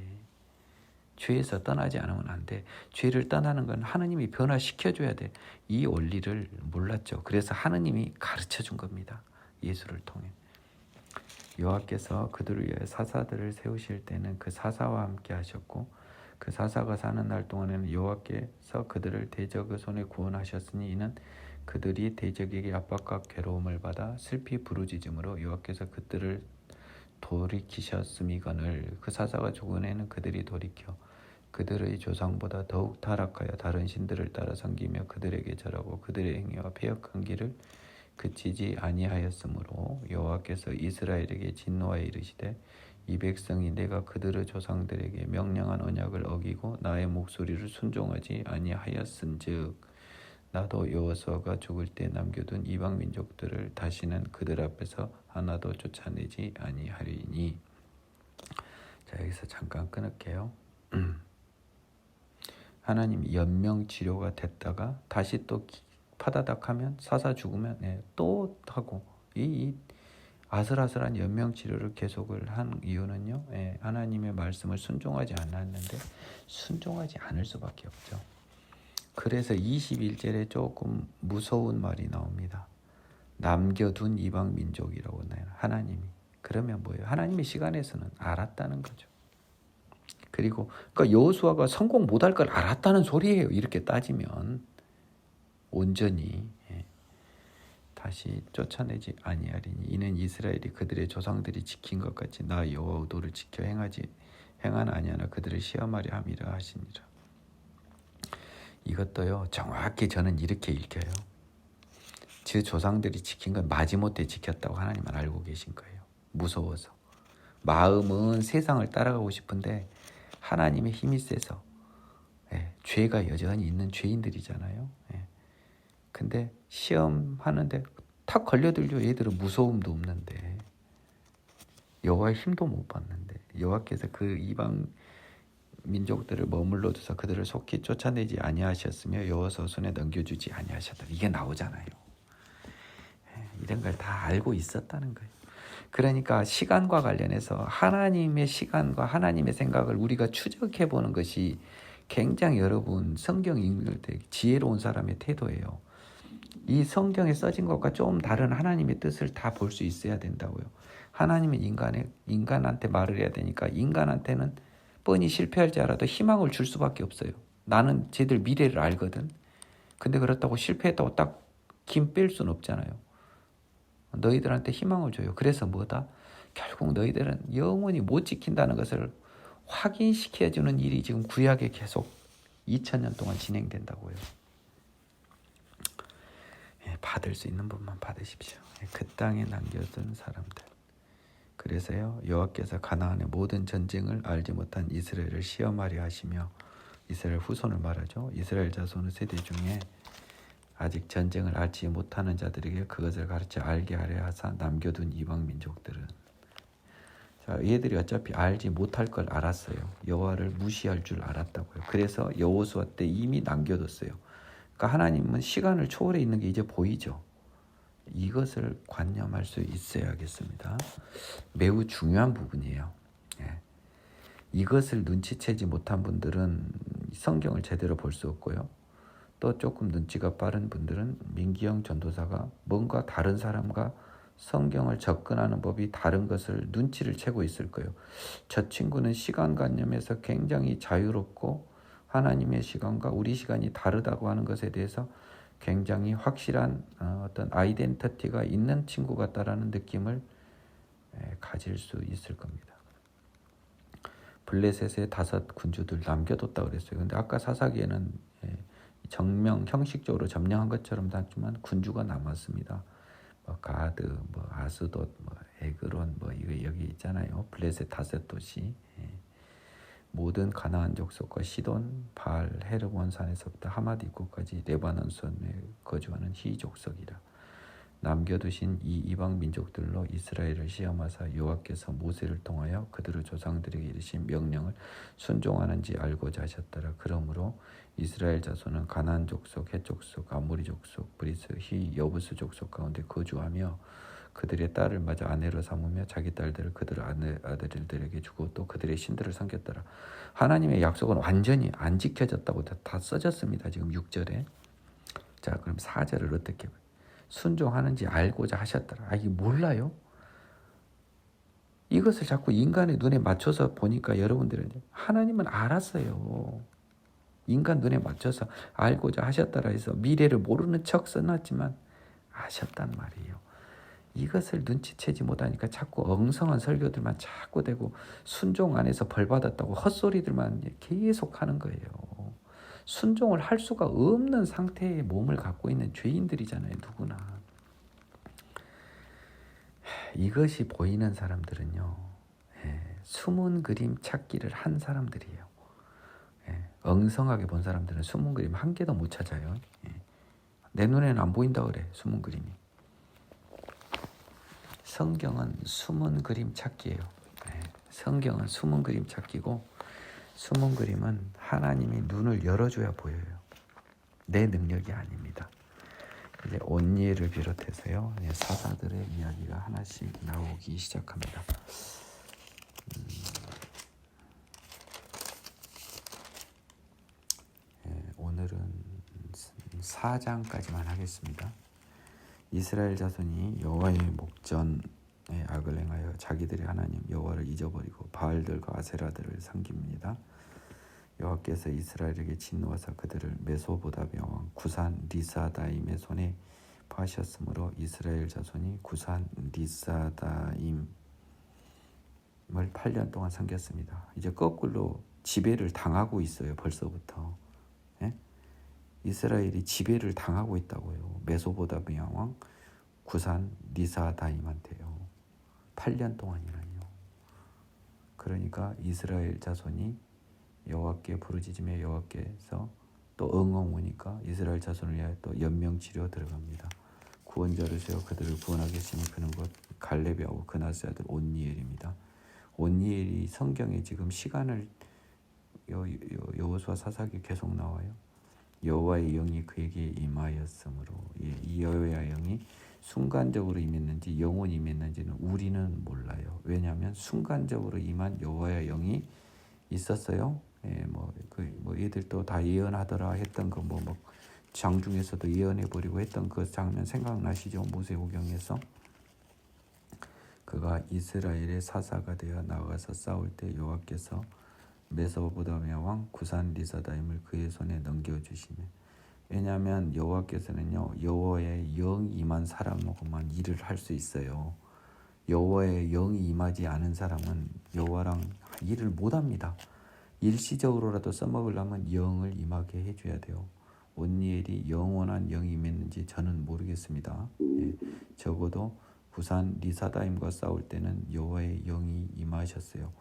죄에서 떠나지 않으면 안 돼. 죄를 떠나는 건 하느님이 변화시켜줘야 돼. 이 원리를 몰랐죠. 그래서 하느님이 가르쳐준 겁니다. 예수를 통해. 여호와께서 그들을 위해 사사들을 세우실 때는 그 사사와 함께 하셨고 그 사사가 사는 날 동안에는 여호와께서 그들을 대적의 손에 구원하셨으니 이는 그들이 대적에게 압박과 괴로움을 받아 슬피 부르짖음으로 여호와께서 그들을 돌이키셨음이거늘 그 사사가 죽은 해는 그들이 돌이켜 그들의 조상보다 더욱 타락하여 다른 신들을 따라 섬기며 그들에게 절하고 그들의 행위와 패역한 길을 그치지 아니하였으므로 여호와께서 이스라엘에게 진노하여 이르시되 이 백성이 내가 그들의 조상들에게 명령한 언약을 어기고 나의 목소리를 순종하지 아니하였은즉 나도 여호수아가 죽을 때 남겨둔 이방 민족들을 다시는 그들 앞에서 하나도 쫓아내지 아니하리니. 자, 여기서 잠깐 끊을게요. 하나님이 연명치료가 됐다가 다시 또 파다닥 하면 사사 죽으면 또 하고 이 아슬아슬한 연명치료를 계속을 한 이유는요. 하나님의 말씀을 순종하지 않았는데 순종하지 않을 수밖에 없죠. 그래서 21절에 조금 무서운 말이 나옵니다. 남겨둔 이방 민족이라고 나요. 하나님이. 그러면 뭐예요? 하나님의 시간에서는 알았다는 거죠. 그리고 그러니까 여호수아가 성공 못할 걸 알았다는 소리예요. 이렇게 따지면 온전히 다시 쫓아내지 아니하리니 이는 이스라엘이 그들의 조상들이 지킨 것 같이 나 여호와 의도를 지켜 행한 아니하나 그들을 시험하려 함이라 하시니라. 이것도요 정확히 저는 이렇게 읽혀요. 제 조상들이 지킨 건 마지못해 지켰다고 하나님은 알고 계신 거예요. 무서워서. 마음은 세상을 따라가고 싶은데 하나님의 힘이 세서 죄가 여전히 있는 죄인들이잖아요. 근데 시험하는데 탁 걸려들려. 얘들은 무서움도 없는데 여호와의 힘도 못 받는데 여호와께서 그 이방 민족들을 머물러 두사 그들을 속히 쫓아내지 아니하셨으며 여호수아 손에 넘겨주지 아니하셨다. 이게 나오잖아요. 이런 걸 다 알고 있었다는 거예요. 그러니까 시간과 관련해서 하나님의 시간과 하나님의 생각을 우리가 추적해 보는 것이 굉장히 여러분 성경 읽을 때 지혜로운 사람의 태도예요. 이 성경에 써진 것과 좀 다른 하나님의 뜻을 다 볼 수 있어야 된다고요. 하나님은 인간한테 말을 해야 되니까 인간한테는 뻔히 실패할지 알아도 희망을 줄 수밖에 없어요. 나는 쟤들 미래를 알거든. 근데 그렇다고 실패했다고 딱 김 뺄 수는 없잖아요. 너희들한테 희망을 줘요. 그래서 뭐다? 결국 너희들은 영원히 못 지킨다는 것을 확인시켜주는 일이 지금 구약에 계속 2000년 동안 진행된다고요. 받을 수 있는 분만 받으십시오. 그 땅에 남겨둔 사람들. 그래서요 여호와께서 가나안의 모든 전쟁을 알지 못한 이스라엘을 시험하려 하시며 이스라엘 후손을 말하죠. 이스라엘 자손의 세대 중에 아직 전쟁을 알지 못하는 자들에게 그것을 가르쳐 알게 하려 하사 남겨둔 이방 민족들은 자, 얘들이 어차피 알지 못할 걸 알았어요. 여호와를 무시할 줄 알았다고요. 그래서 여호수아 때 이미 남겨뒀어요. 그러니까 하나님은 시간을 초월해 있는 게 이제 보이죠. 이것을 관념할 수 있어야겠습니다. 매우 중요한 부분이에요. 예. 이것을 눈치채지 못한 분들은 성경을 제대로 볼 수 없고요. 또 조금 눈치가 빠른 분들은 민기영 전도사가 뭔가 다른 사람과 성경을 접근하는 법이 다른 것을 눈치를 채고 있을 거예요. 저 친구는 시간관념에서 굉장히 자유롭고 하나님의 시간과 우리 시간이 다르다고 하는 것에 대해서 굉장히 확실한 어떤 아이덴티티가 있는 친구 같다라는 느낌을 가질 수 있을 겁니다. 블레셋의 5 군주들 남겨뒀다 그랬어요. 근데 아까 사사기에는 정명 형식적으로 점령한 것처럼 났지만 군주가 남았습니다. 뭐 가드, 뭐 아스돗, 뭐 에그론, 뭐 이거 여기 있잖아요. 블레셋 5 도시. 모든 가나안 족속과 시돈, 바알, 헤르몬 산에서부터 하마드 입구까지 레바논 섬에 거주하는 히 족속이라. 남겨두신 이 이방 민족들로 이스라엘을 시험하사 여호와께서 모세를 통하여 그들의 조상들에게 이르신 명령을 순종하는지 알고자 하셨더라. 그러므로 이스라엘 자손은 가나안 족속, 헷 족속, 아모리 족속, 브리스, 히, 여부스 족속 가운데 거주하며 그들의 딸을 맞아 아내로 삼으며 자기 딸들을 그들 아들들에게 주고 또 그들의 신들을 섬겼더라. 하나님의 약속은 완전히 안 지켜졌다고 다 써졌습니다. 지금 6절에. 자, 그럼 4절을 어떻게 봐요? 순종하는지 알고자 하셨더라. 이게 몰라요? 이것을 자꾸 인간의 눈에 맞춰서 보니까 여러분들은 하나님은 알았어요. 인간 눈에 맞춰서 알고자 하셨더라 해서 미래를 모르는 척 써놨지만 아셨단 말이에요. 이것을 눈치채지 못하니까 자꾸 엉성한 설교들만 자꾸 되고 순종 안에서 벌받았다고 헛소리들만 계속 하는 거예요. 순종을 할 수가 없는 상태의 몸을 갖고 있는 죄인들이잖아요. 누구나. 이것이 보이는 사람들은요. 숨은 그림 찾기를 한 사람들이에요. 엉성하게 본 사람들은 숨은 그림 한 개도 못 찾아요. 내 눈에는 안 보인다 그래. 숨은 그림이. 성경은 숨은 그림 찾기예요. 성경은 숨은 그림 찾기고 숨은 그림은 하나님이 눈을 열어줘야 보여요. 내 능력이 아닙니다. 이제 온니엘을 비롯해서요. 사사들의 이야기가 하나씩 나오기 시작합니다. 오늘은 4장까지만 하겠습니다. 이스라엘 자손이 여호와의 목전에 악을 행하여 자기들의 하나님 여호와를 잊어버리고 바알들과 아세라들을 섬깁니다. 여호와께서 이스라엘에게 진노하사 그들을 메소보다미아 왕 구산 리사다임의 손에 파하셨으므로 이스라엘 자손이 구산 리사다임을 8년 동안 섬겼습니다. 이제 거꾸로 지배를 당하고 있어요. 벌써부터. 이스라엘이 지배를 당하고 있다고요. 메소보다미아 왕 구산 리사다임한테요. 8년 동안이라뇨. 그러니까 이스라엘 자손이 여호와께 부르짖으며 여호와께서 또 엉엉 오니까 이스라엘 자손을 위하여 또 연명치료 들어갑니다. 구원자를 세워 그들을 구원하게 했으니 그는 곧 갈렙의 아우 그나스의 아들 온니엘입니다. 온니엘이 성경에 지금 시간을 여호수아 사사기 계속 나와요. 여호와의 영이 그에게 임하였으므로 이 여호와의 영이 순간적으로 임했는지 영원히 임했는지는 우리는 몰라요. 왜냐하면 순간적으로 임한 여호와의 영이 있었어요. 얘들도 다 예언하더라 했던 거 뭐 장중에서도 예언해 버리고 했던 그 장면 생각나시죠? 모세오경에서 그가 이스라엘의 사사가 되어 나가서 싸울 때 여호와께서 메소보다미아 왕 구산 리사다임을 그의 손에 넘겨주시며 왜냐하면 여호와께서는요 여호와의 영이 임한 사람하고만 일을 할 수 있어요. 여호와의 영이 임하지 않은 사람은 여호와랑 일을 못합니다. 일시적으로라도 써먹으려면 영을 임하게 해줘야 돼요. 온니엘이 영원한 영이 임했는지 저는 모르겠습니다. 적어도 구산 리사다임과 싸울 때는 여호와의 영이 임하셨어요.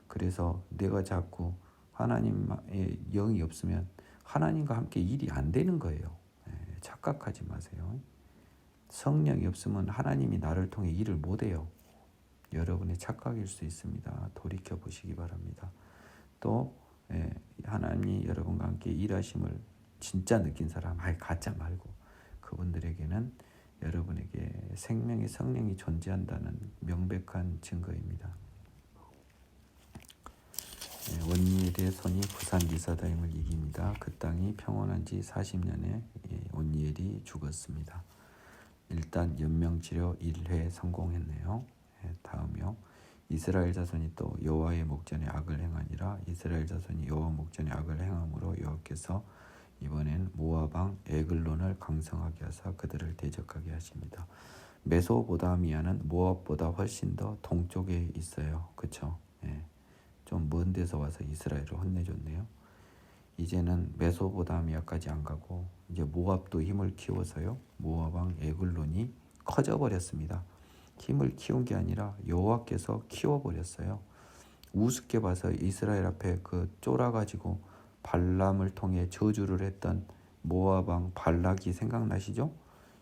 그래서 내가 자꾸 하나님의 영이 없으면 하나님과 함께 일이 안 되는 거예요. 착각하지 마세요. 성령이 없으면 하나님이 나를 통해 일을 못해요. 여러분의 착각일 수 있습니다. 돌이켜 보시기 바랍니다. 또 하나님이 여러분과 함께 일하심을 진짜 느낀 사람, 가짜 말고 그분들에게는 여러분에게 생명의 성령이 존재한다는 명백한 증거입니다. 온니엘의 손이 부산 리사다임을 이깁니다. 그 땅이 평온한 지 40년에 온니엘이 죽었습니다. 일단 연명치료 1회 성공했네요. 다음이요. 이스라엘 자손이 또 여호와의 목전에 악을 행하니라. 이스라엘 자손이 여호와 목전에 악을 행함으로 여호와께서 이번엔 모압 왕 에글론을 강성하게 하사 그들을 대적하게 하십니다. 메소보다미아는 모압보다 훨씬 더 동쪽에 있어요. 그렇죠? 좀 먼 데서 와서 이스라엘을 혼내줬네요. 이제는 메소보다미아까지 안 가고 이제 모압도 힘을 키워서요. 모압 왕 에글론이 커져버렸습니다. 힘을 키운 게 아니라 여호와께서 키워버렸어요. 우습게 봐서 이스라엘 앞에 쫄아가지고 발람을 통해 저주를 했던 모압 왕 발락이 생각나시죠?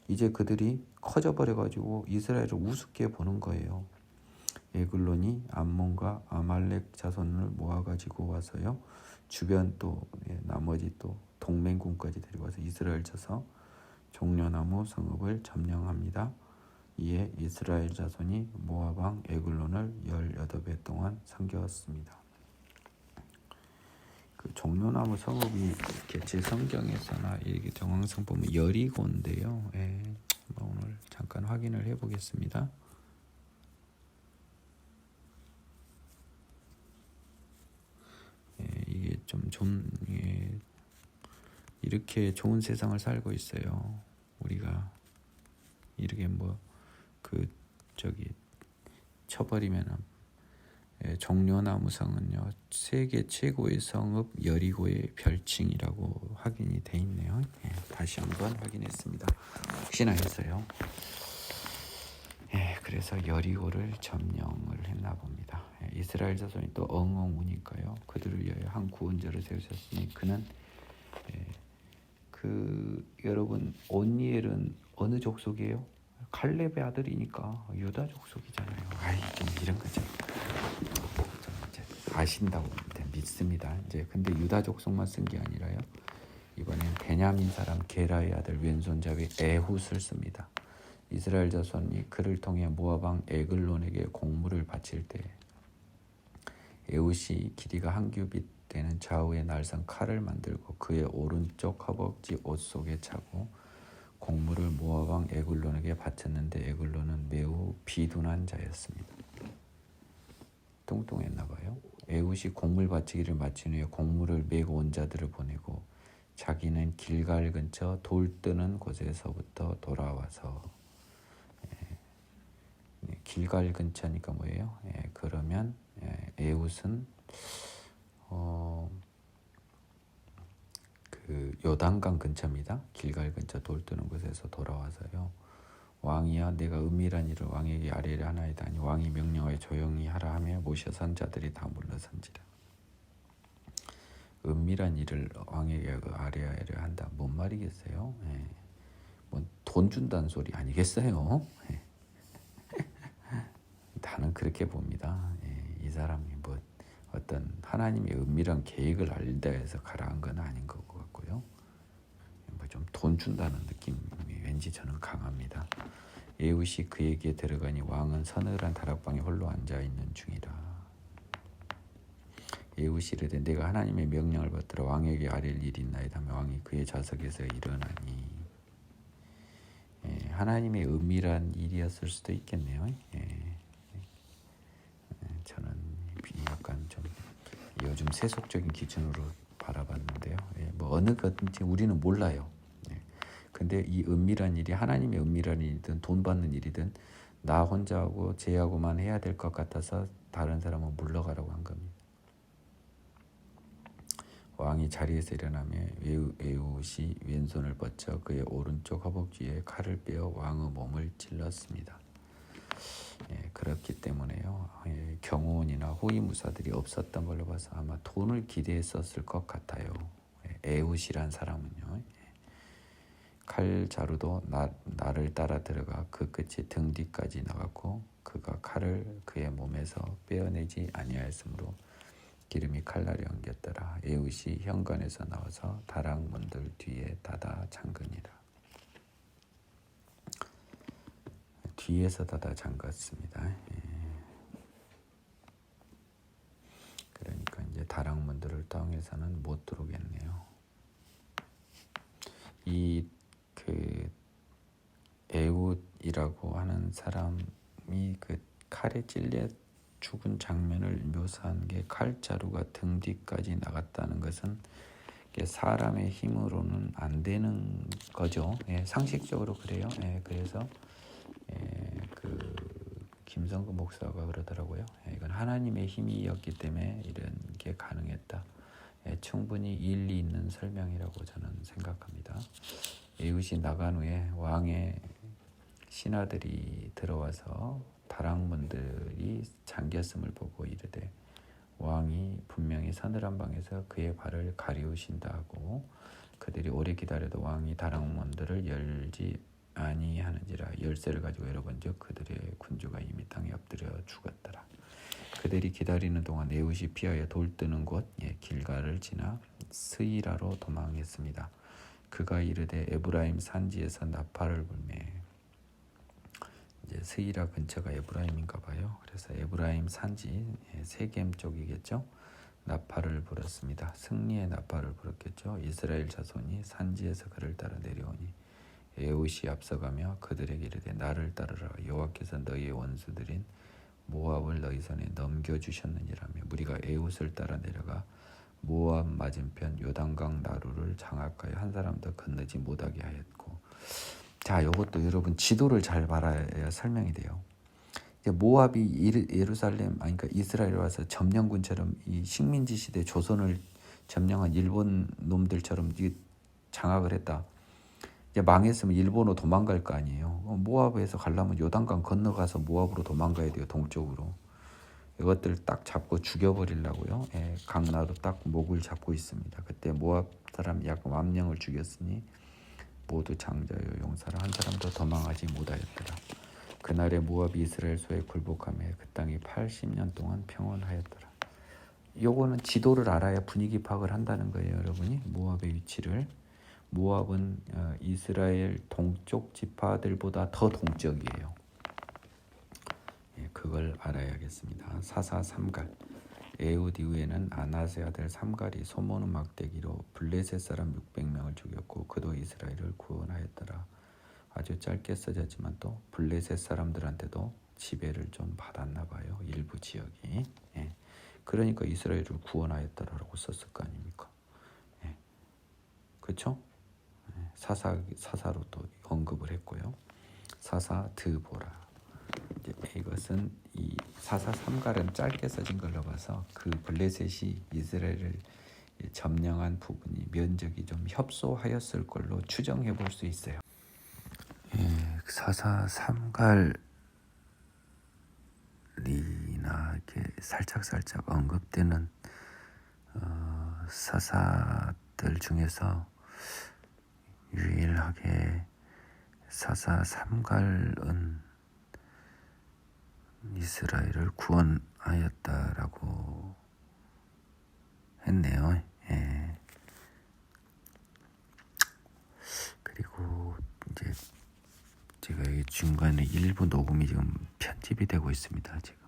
이제 그들이 커져버려가지고 이스라엘을 우습게 보는 거예요. 에글론이 암몬과 아말렉 자손을 모아가지고 와서요. 주변 또 나머지 또 동맹군까지 데리고 와서 이스라엘 쳐서 종려나무 성읍을 점령합니다. 이에 이스라엘 자손이 모압 왕 에글론을 18해 동안 섬겼습니다. 그 종려나무 성읍이 이렇게 제 성경에서나 이렇게 정황상 보면 여리고인데요. 오늘 잠깐 확인을 해보겠습니다. 이게 좀 이렇게 좋은 세상을 살고 있어요. 우리가 이렇게 쳐버리면은 종려나무 성은요 세계 최고의 성읍 여리고의 별칭이라고 확인이 돼 있네요. 다시 한번 확인했습니다. 혹시나 해서요. 그래서 여리고를 점령을 했나 봅니다. 이스라엘 자손이 또 엉엉 우니까요. 그들을 위하여 한 구원자를 세우셨으니 그는 여러분 온니엘은 어느 족속이에요? 칼렙의 아들이니까 유다 족속이잖아요. 좀 이런 거죠. 이제 아신다고 믿습니다. 이제 근데 유다 족속만 쓴 게 아니라요. 이번엔 베냐민 사람 게라의 아들 왼손잡이 에훗을 씁니다. 이스라엘 자손이 그를 통해 모압 왕 에글론에게 공물을 바칠 때 에훗이 길이가 한 규빗 되는 좌우의 날선 칼을 만들고 그의 오른쪽 허벅지 옷 속에 차고 공물을 모압 왕 에글론에게 바쳤는데 에글론은 매우 비둔한 자였습니다. 뚱뚱했나 봐요. 에훗이 공물 바치기를 마친 후에 공물을 메고 온 자들을 보내고 자기는 길갈 근처 돌 뜨는 곳에서부터 돌아와서 길갈 근처니까 뭐예요? 그러면 에훗은 요단강 근처입니다. 길갈 근처 돌 뜨는 곳에서 돌아와서요. 왕이야 내가 은밀한 일을 왕에게 아뢰려 하나이다. 아니 왕이 명령하여 조용히 하라 하며 모셔 선 자들이 다 물러선지라. 은밀한 일을 왕에게 아뢰려 한다. 뭔 말이겠어요? 뭐 돈 준다는 소리 아니겠어요? 나는 그렇게 봅니다. 이 사람이 뭐 어떤 하나님의 은밀한 계획을 알다 해서 가라한 건 아닌 것 같고요. 뭐 좀 돈 준다는 느낌이 왠지 저는 강합니다. 에훗이 그에게 들어가니 왕은 서늘한 다락방에 홀로 앉아 있는 중이라. 에훗이 이르되 내가 하나님의 명령을 받들어 왕에게 아뢰릴 일이 있나이다 하며 왕이 그의 좌석에서 일어나니. 하나님의 은밀한 일이었을 수도 있겠네요. 저는 약간 좀 요즘 세속적인 기준으로 바라봤는데요. 뭐 어느 것든지 우리는 몰라요. 근데 이 은밀한 일이 하나님의 은밀한 일이든 돈 받는 일이든 나 혼자하고 쟤하고만 해야 될 것 같아서 다른 사람은 물러가라고 한 겁니다. 왕이 자리에서 일어나며 에훗이 왼손을 뻗쳐 그의 오른쪽 허벅지에 칼을 빼어 왕의 몸을 찔렀습니다. 그렇기 때문에요. 경호원이나 호위무사들이 없었던 걸로 봐서 아마 돈을 기대했었을 것 같아요. 에훗이란 사람은요. 칼자루도 나를 따라 들어가 그 끝이 등 뒤까지 나갔고 그가 칼을 그의 몸에서 빼어내지 아니하였으므로 기름이 칼날에 엉겼더라. 에훗이 현관에서 나와서 다락문들 뒤에 닫아 잠그니라. 뒤에서 닫아 잠갔습니다. 그러니까 이제 다락문들을 통해서는 못 들어오겠네요. 이 에훗이라고 하는 사람이 그 칼에 찔려 죽은 장면을 묘사한 게 칼자루가 등 뒤까지 나갔다는 것은 사람의 힘으로는 안 되는 거죠. 상식적으로 그래요. 그래서 그 김성근 목사가 그러더라고요. 이건 하나님의 힘이었기 때문에 이런 게 가능했다. 충분히 일리 있는 설명이라고 저는 생각합니다. 에훗이 나간 후에 왕의 신하들이 들어와서 다락문들이 잠겼음을 보고 이르되 왕이 분명히 서늘한 방에서 그의 발을 가리우신다 하고 그들이 오래 기다려도 왕이 다락문들을 열지 아니하는지라 열쇠를 가지고 열어본즉 그들의 군주가 이미 땅에 엎드려 죽었더라. 그들이 기다리는 동안 에훗이 피하여 돌 뜨는 곳 길갈을 지나 스이라로 도망했습니다. 그가 이르되 에브라임 산지에서 나팔을 불매. 이제 스이라 근처가 에브라임인가 봐요. 그래서 에브라임 산지 세겜 쪽이겠죠. 나팔을 불었습니다. 승리의 나팔을 불었겠죠. 이스라엘 자손이 산지에서 그를 따라 내려오니 에훗이 앞서가며 그들에게 이르되 나를 따르라. 여호와께서 너희의 원수들인 모압을 너희 손에 넘겨주셨느니라며 무리가 에훗을 따라 내려가 모압 맞은편 요단강 나루를 장악하여 한 사람도 건너지 못하게 하였고. 자, 이것도 여러분 지도를 잘 봐야 설명이 돼요. 이제 모압이 예루살렘, 그러니까 이스라엘 와서 점령군처럼 이 식민지 시대 조선을 점령한 일본 놈들처럼 장악을 했다. 이제 망했으면 일본으로 도망갈 거 아니에요. 모압에서 가려면 요단강 건너가서 모압으로 도망가야 돼요. 동쪽으로. 이것들 딱 잡고 죽여버리려고요. 강나루 딱 목을 잡고 있습니다. 그때 모압 사람 약 10,000명을 죽였으니 모두 장자요 용사라 한 사람도 도망하지 못하였더라. 그날에 모압이 이스라엘 소에 굴복하며 그 땅이 80년 동안 평온하였더라. 요거는 지도를 알아야 분위기 파악을 한다는 거예요, 여러분이. 모압의 위치를. 모압은 이스라엘 동쪽 지파들보다 더 동쪽이에요. 그걸 알아야겠습니다. 사사 삼갈. 에훗 이후에는 아나세 아들 삼갈이 소모는 막대기로 블레셋 사람 600명을 죽였고 그도 이스라엘을 구원하였더라. 아주 짧게 써졌지만 또 블레셋 사람들한테도 지배를 좀 받았나 봐요. 일부 지역이. 그러니까 이스라엘을 구원하였더라라고 썼을 거 아닙니까? 그렇죠? 사사로 또 언급을 했고요. 사사 드보라. 이것은 이 사사 삼갈은 짧게 써진 걸로 봐서 그 블레셋이 이스라엘을 점령한 부분이 면적이 좀 협소하였을 걸로 추정해 볼 수 있어요. 사사 삼갈이나 이렇게 살짝 언급되는 사사들 중에서 유일하게 사사 삼갈은 이스라엘을 구원하였다라고 했네요. 그리고 이제 제가 이 중간에 일부 녹음이 지금 편집이 되고 있습니다. 지금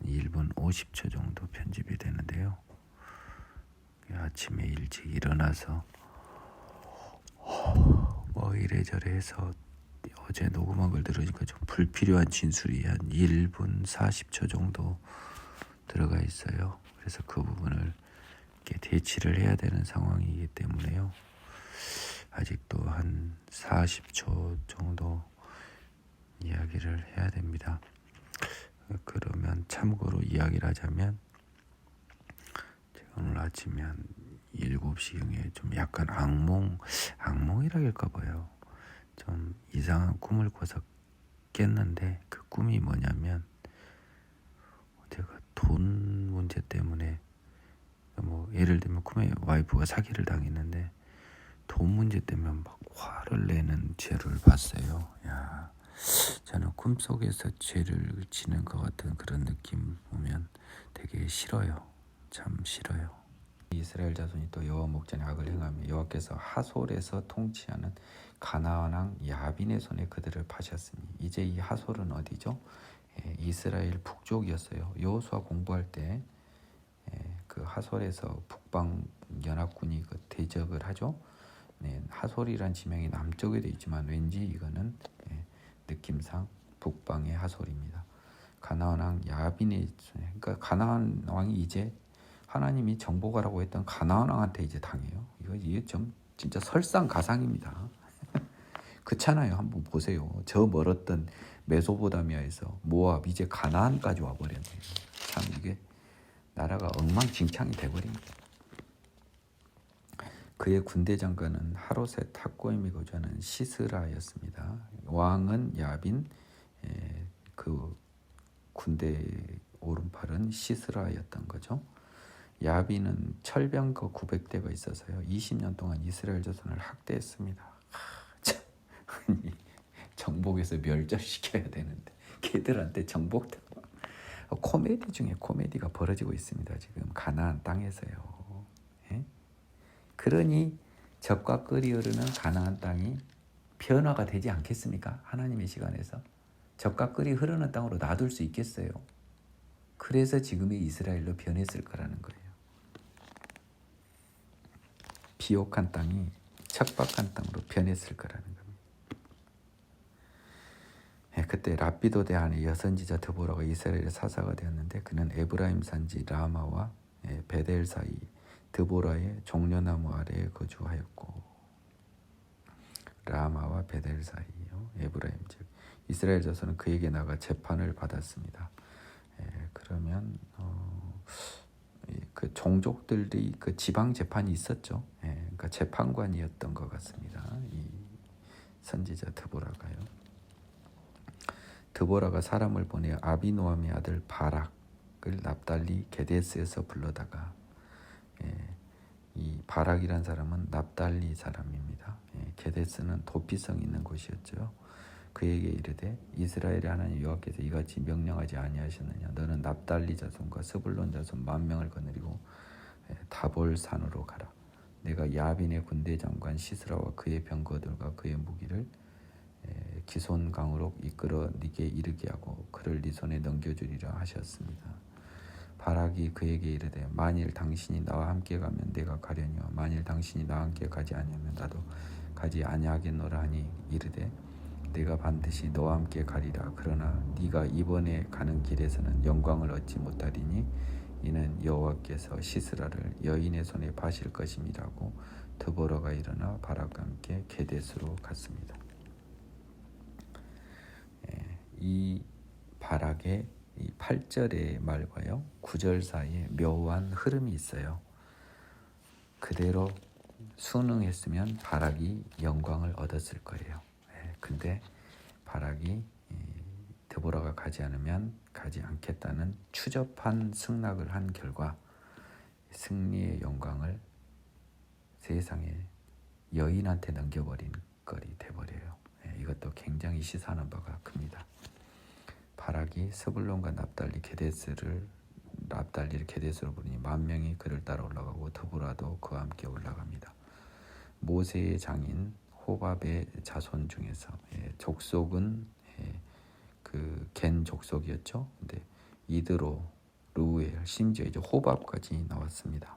1분 50초 정도 편집이 되는데요. 아침에 일찍 일어나서 뭐 이래저래 해서 어제 녹음한 걸 들으니까 좀 불필요한 진술이 한 1분 40초 정도 들어가 있어요. 그래서 그 부분을 이렇게 대치를 해야 되는 상황이기 때문에요. 아직도 한 40초 정도 이야기를 해야 됩니다. 그러면 참고로 이야기를 하자면 제가 오늘 아침에 한 7시경에 좀 약간 악몽이라 할까 봐요. 좀 이상한 꿈을 꿔서 깼는데 그 꿈이 뭐냐면 제가 돈 문제 때문에 뭐 예를 들면 꿈에 와이프가 사기를 당했는데 돈 문제 때문에 막 화를 내는 죄를 봤어요. 야, 저는 꿈속에서 죄를 지는 것 같은 그런 느낌 보면 되게 싫어요. 참 싫어요. 이스라엘 자손이 또 여호와 목전에 악을 행하며 여호와께서 하솔에서 통치하는 가나안 왕 야빈의 손에 그들을 파셨으니 이제 이 하솔은 어디죠? 이스라엘 북쪽이었어요. 여호수아 공부할 때 그 하솔에서 북방 연합군이 그 대적을 하죠. 하솔이란 지명이 남쪽에 돼 있지만 왠지 이거는 느낌상 북방의 하솔입니다. 가나안 왕 야빈의, 그러니까 가나안 왕이 이제 하나님이 정복하라고 했던 가나안 왕한테 이제 당해요. 이게 좀 진짜 설상가상입니다. 그렇잖아요. 한번 보세요. 저 멀었던 메소포타미아에서 모압, 이제 가나안까지 와버렸네요. 참 이게 나라가 엉망진창이 돼버립니다. 그의 군대 장관은 하롯의 탁고임에 거주하는 시스라였습니다. 왕은 야빈, 그 군대 오른팔은 시스라였던 거죠. 야빈은 철병거 900대가 있어서요. 20년 동안 이스라엘 자손을 학대했습니다. 정복에서 멸절시켜야 되는데 걔들한테 정복되고 코미디 중에 코미디가 벌어지고 있습니다. 지금 가나안 땅에서요. 그러니 젖과 꿀이 흐르는 가나안 땅이 변화가 되지 않겠습니까? 하나님의 시간에서 젖과 꿀이 흐르는 땅으로 놔둘 수 있겠어요? 그래서 지금의 이스라엘로 변했을 거라는 거예요. 비옥한 땅이 척박한 땅으로 변했을 거라는 겁니다. 그때 라피도 대안의 여선지자 드보라가 이스라엘의 사사가 되었는데 그는 에브라임 산지 라마와 베델 사이 드보라의 종려나무 아래에 거주하였고, 라마와 베델 사이요, 에브라임 즉 이스라엘 자손은 그에게 나가 재판을 받았습니다. 그러면 그 종족들이 그 지방 재판이 있었죠. 그러니까 재판관이었던 것 같습니다. 이 선지자 드보라가요. 드보라가 사람을 보내 아비노함의 아들 바락을 납달리 게데스에서 불러다가, 이 바락이란 사람은 납달리 사람입니다. 게데스는 도피성 있는 곳이었죠. 그에게 이르되 이스라엘의 하나님 여호와께서 이같이 명령하지 아니하셨느냐? 너는 납달리 자손과 스불론 자손 10,000명을 거느리고 다볼산으로 가라. 내가 야빈의 군대 장관 시스라와 그의 병거들과 그의 무기를 기손강으로 이끌어 네게 이르게 하고 그를 네 손에 넘겨주리라 하셨습니다. 바락이 그에게 이르되 만일 당신이 나와 함께 가면 내가 가려니와 만일 당신이 나와 함께 가지 아니하면 나도 가지 아니하겠노라 하니 이르되 내가 반드시 너와 함께 가리라. 그러나 네가 이번에 가는 길에서는 영광을 얻지 못하리니 이는 여호와께서 시스라를 여인의 손에 파실 것임이라고 드보라가 일어나 바락과 함께 게데스로 갔습니다. 이 바락의 이 8절의 말과요 9절 사이에 묘한 흐름이 있어요. 그대로 순응했으면 바락이 영광을 얻었을 거예요. 근데 바락이 드보라가 가지 않으면 가지 않겠다는 추접한 승낙을 한 결과 승리의 영광을 세상에 여인한테 넘겨버린 꼴이 돼버려요. 이것도 굉장히 시사하는 바가 큽니다. 바락이 스불론과 납달리를 게데스로 부르니 10,000명이 그를 따라 올라가고 드보라도 그와 함께 올라갑니다. 모세의 장인 호밥의 자손 중에서 족속은 그 겐 족속이었죠. 근데 이드로, 루엘, 심지어 이제 호밥까지 나왔습니다.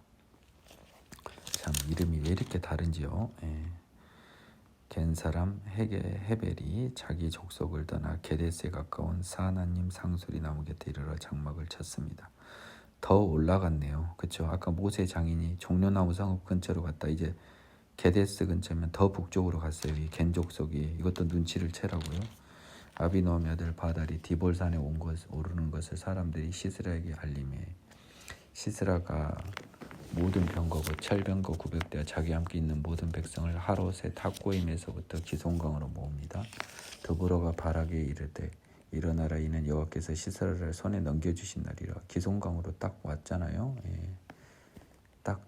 참 이름이 왜 이렇게 다른지요? 겐 사람 헤벨이 자기 족속을 떠나 게데스에 가까운 사하나님 상수리 나무 곁에 이르러 장막을 쳤습니다. 더 올라갔네요. 그렇죠? 아까 모세 장인이 종려나무 성읍 근처로 갔다 이제 게데스 근처면 더 북쪽으로 갔어요. 이 겐 족속이. 이것도 눈치를 채라고요. 아비노함의 아들 바달이 디볼산에 오르는 것을 사람들이 시스라에게 알림해 시스라가 모든 병거고 철병거 900대와 자기 함께 있는 모든 백성을 하롯의 탁고임에서부터 기손강으로 모읍니다. 드보라가 바락에 이르되 일어나라. 이는 여호와께서 시스라를 손에 넘겨주신 날이라. 기손강으로 딱 왔잖아요. 딱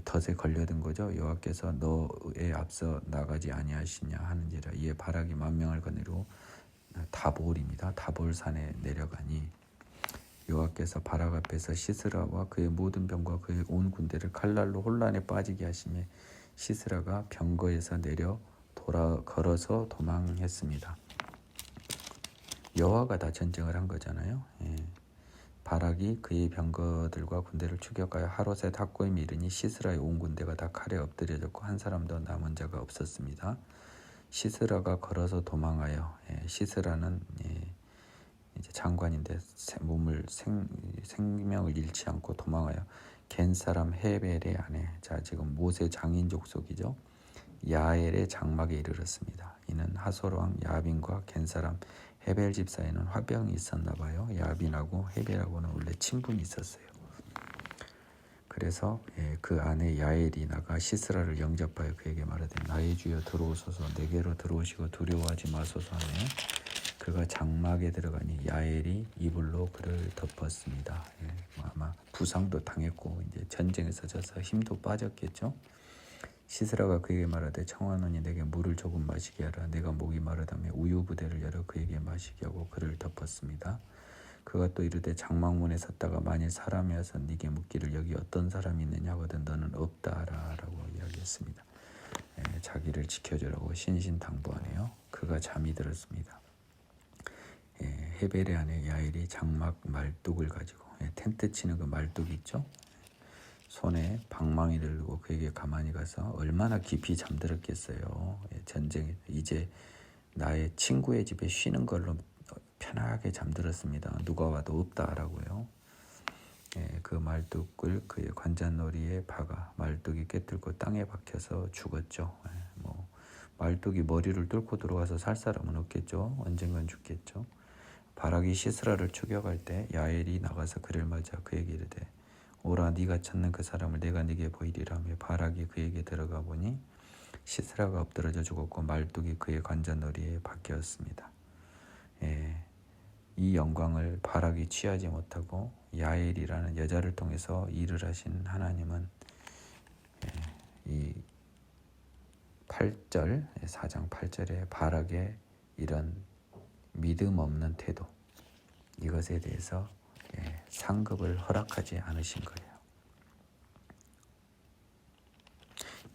덫에 걸려든 거죠. 여호와께서 너에 앞서 나가지 아니하시냐 하는지라. 이에 바락이 10,000명을 거느리고 다볼입니다. 다볼산에 내려가니 여호와께서 바락 앞에서 시스라와 그의 모든 병과 그의 온 군대를 칼날로 혼란에 빠지게 하시매 시스라가 병거에서 내려 걸어서 도망했습니다. 여호와가 다 전쟁을 한 거잖아요. 바락이 그의 병거들과 군대를 추격하여 하롯의 학고임에 이르니 시스라의 온 군대가 다 칼에 엎드려졌고 한 사람도 남은 자가 없었습니다. 시스라가 걸어서 도망하여 시스라는 이제 장관인데 생명을 잃지 않고 도망하여 겐 사람 헤벨의 아내, 자 지금 모세 장인 족속이죠. 야엘의 장막에 이르렀습니다. 이는 하솔 왕 야빈과 겐 사람 헤벨 집 사이에는 화병이 있었나 봐요. 야빈하고 헤벨하고는 원래 친분이 있었어요. 그래서 그 아내 야엘이 나가 시스라를 영접하여 그에게 말하되 나의 주여 들어오소서 내게로 들어오시고 두려워하지 마소서 하며 그가 장막에 들어가니 야엘이 이불로 그를 덮었습니다. 아마 부상도 당했고 이제 전쟁에서 져서 힘도 빠졌겠죠. 시스라가 그에게 말하되 청하노니 내게 물을 조금 마시게 하라. 내가 목이 마르다며 우유 부대를 열어 그에게 마시게 하고 그를 덮었습니다. 그가 또 이르되 장막문에 섰다가 만일 사람이 와서 네게 묻기를 여기 어떤 사람이 있느냐 하거든 너는 없다 하라 라고 이야기했습니다. 자기를 지켜주라고 신신당부하네요. 그가 잠이 들었습니다. 헤벨의 아내 야엘이 장막 말뚝을 가지고 텐트 치는 그 말뚝 있죠. 손에 방망이 들고 그에게 가만히 가서 얼마나 깊이 잠들었겠어요. 전쟁에 이제 나의 친구의 집에 쉬는 걸로 편하게 잠들었습니다. 누가 와도 없다라고요. 그 말뚝을 그의 관자놀이에 박아 말뚝이 깨뚫고 땅에 박혀서 죽었죠. 말뚝이 머리를 뚫고 들어가서 살 사람은 없겠죠. 언젠간 죽겠죠. 바락이 시스라를 추격할 때 야엘이 나가서 그를 맞아 그에게 이르되 오라 네가 찾는 그 사람을 내가 네게 보이리라며 바락이 그에게 들어가 보니 시스라가 엎드러져 죽었고 말뚝이 그의 관자놀이에 박혔습니다. 이 영광을 바락이 취하지 못하고 야엘이라는 여자를 통해서 일을 하신 하나님은 이 8절 4장 8절에 바락의 이런 믿음 없는 태도 이것에 대해서 상급을 허락하지 않으신 거예요.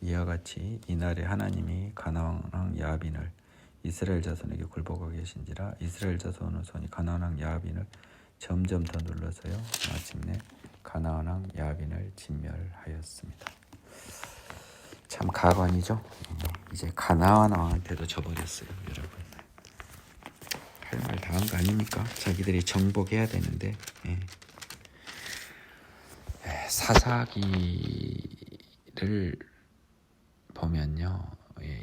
이와 같이 이날에 하나님이 가나안 왕 야빈을 이스라엘 자손에게 굴복하게 하신지라 이스라엘 자손의 손이 가나안 왕 야빈을 점점 더 눌러서요 마침내 가나안 왕 야빈을 진멸하였습니다. 참 가관이죠. 이제 가나안 왕한테도 져버렸어요, 여러분. 할 말 다 한 거 아닙니까? 자기들이 정복해야 되는데 사사기를 보면요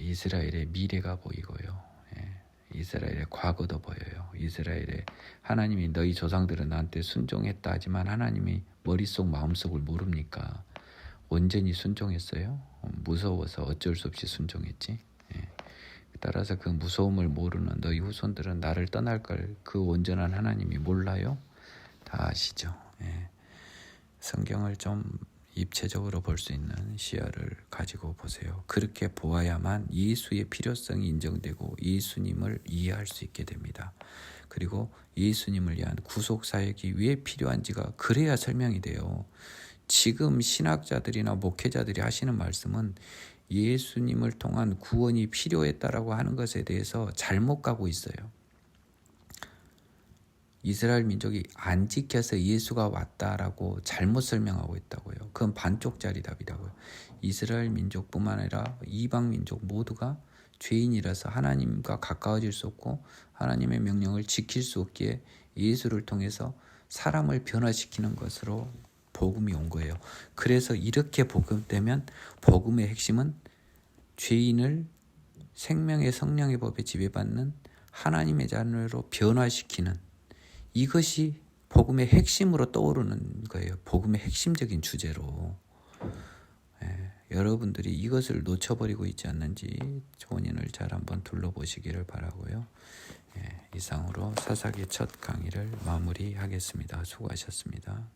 이스라엘의 미래가 보이고요 이스라엘의 과거도 보여요. 이스라엘의 하나님이 너희 조상들은 나한테 순종했다 하지만 하나님이 머릿속 마음속을 모릅니까? 온전히 순종했어요? 무서워서 어쩔 수 없이 순종했지. 따라서 그 무서움을 모르는 너희 후손들은 나를 떠날 걸 그 온전한 하나님이 몰라요? 다 아시죠? 성경을 좀 입체적으로 볼 수 있는 시야를 가지고 보세요. 그렇게 보아야만 예수의 필요성이 인정되고 예수님을 이해할 수 있게 됩니다. 그리고 예수님을 위한 구속사역이 왜 필요한지가 그래야 설명이 돼요. 지금 신학자들이나 목회자들이 하시는 말씀은 예수님을 통한 구원이 필요했다라고 하는 것에 대해서 잘못 가고 있어요. 이스라엘 민족이 안 지켜서 예수가 왔다라고 잘못 설명하고 있다고요. 그건 반쪽짜리 답이라고요. 이스라엘 민족뿐만 아니라 이방 민족 모두가 죄인이라서 하나님과 가까워질 수 없고 하나님의 명령을 지킬 수 없기에 예수를 통해서 사람을 변화시키는 것으로 복음이 온 거예요. 그래서 이렇게 복음되면 복음의 핵심은 죄인을 생명의 성령의 법에 지배받는 하나님의 자녀로 변화시키는 이것이 복음의 핵심으로 떠오르는 거예요. 복음의 핵심적인 주제로. 여러분들이 이것을 놓쳐버리고 있지 않는지 본인을 잘 한번 둘러보시기를 바라고요. 이상으로 사사기 첫 강의를 마무리하겠습니다. 수고하셨습니다.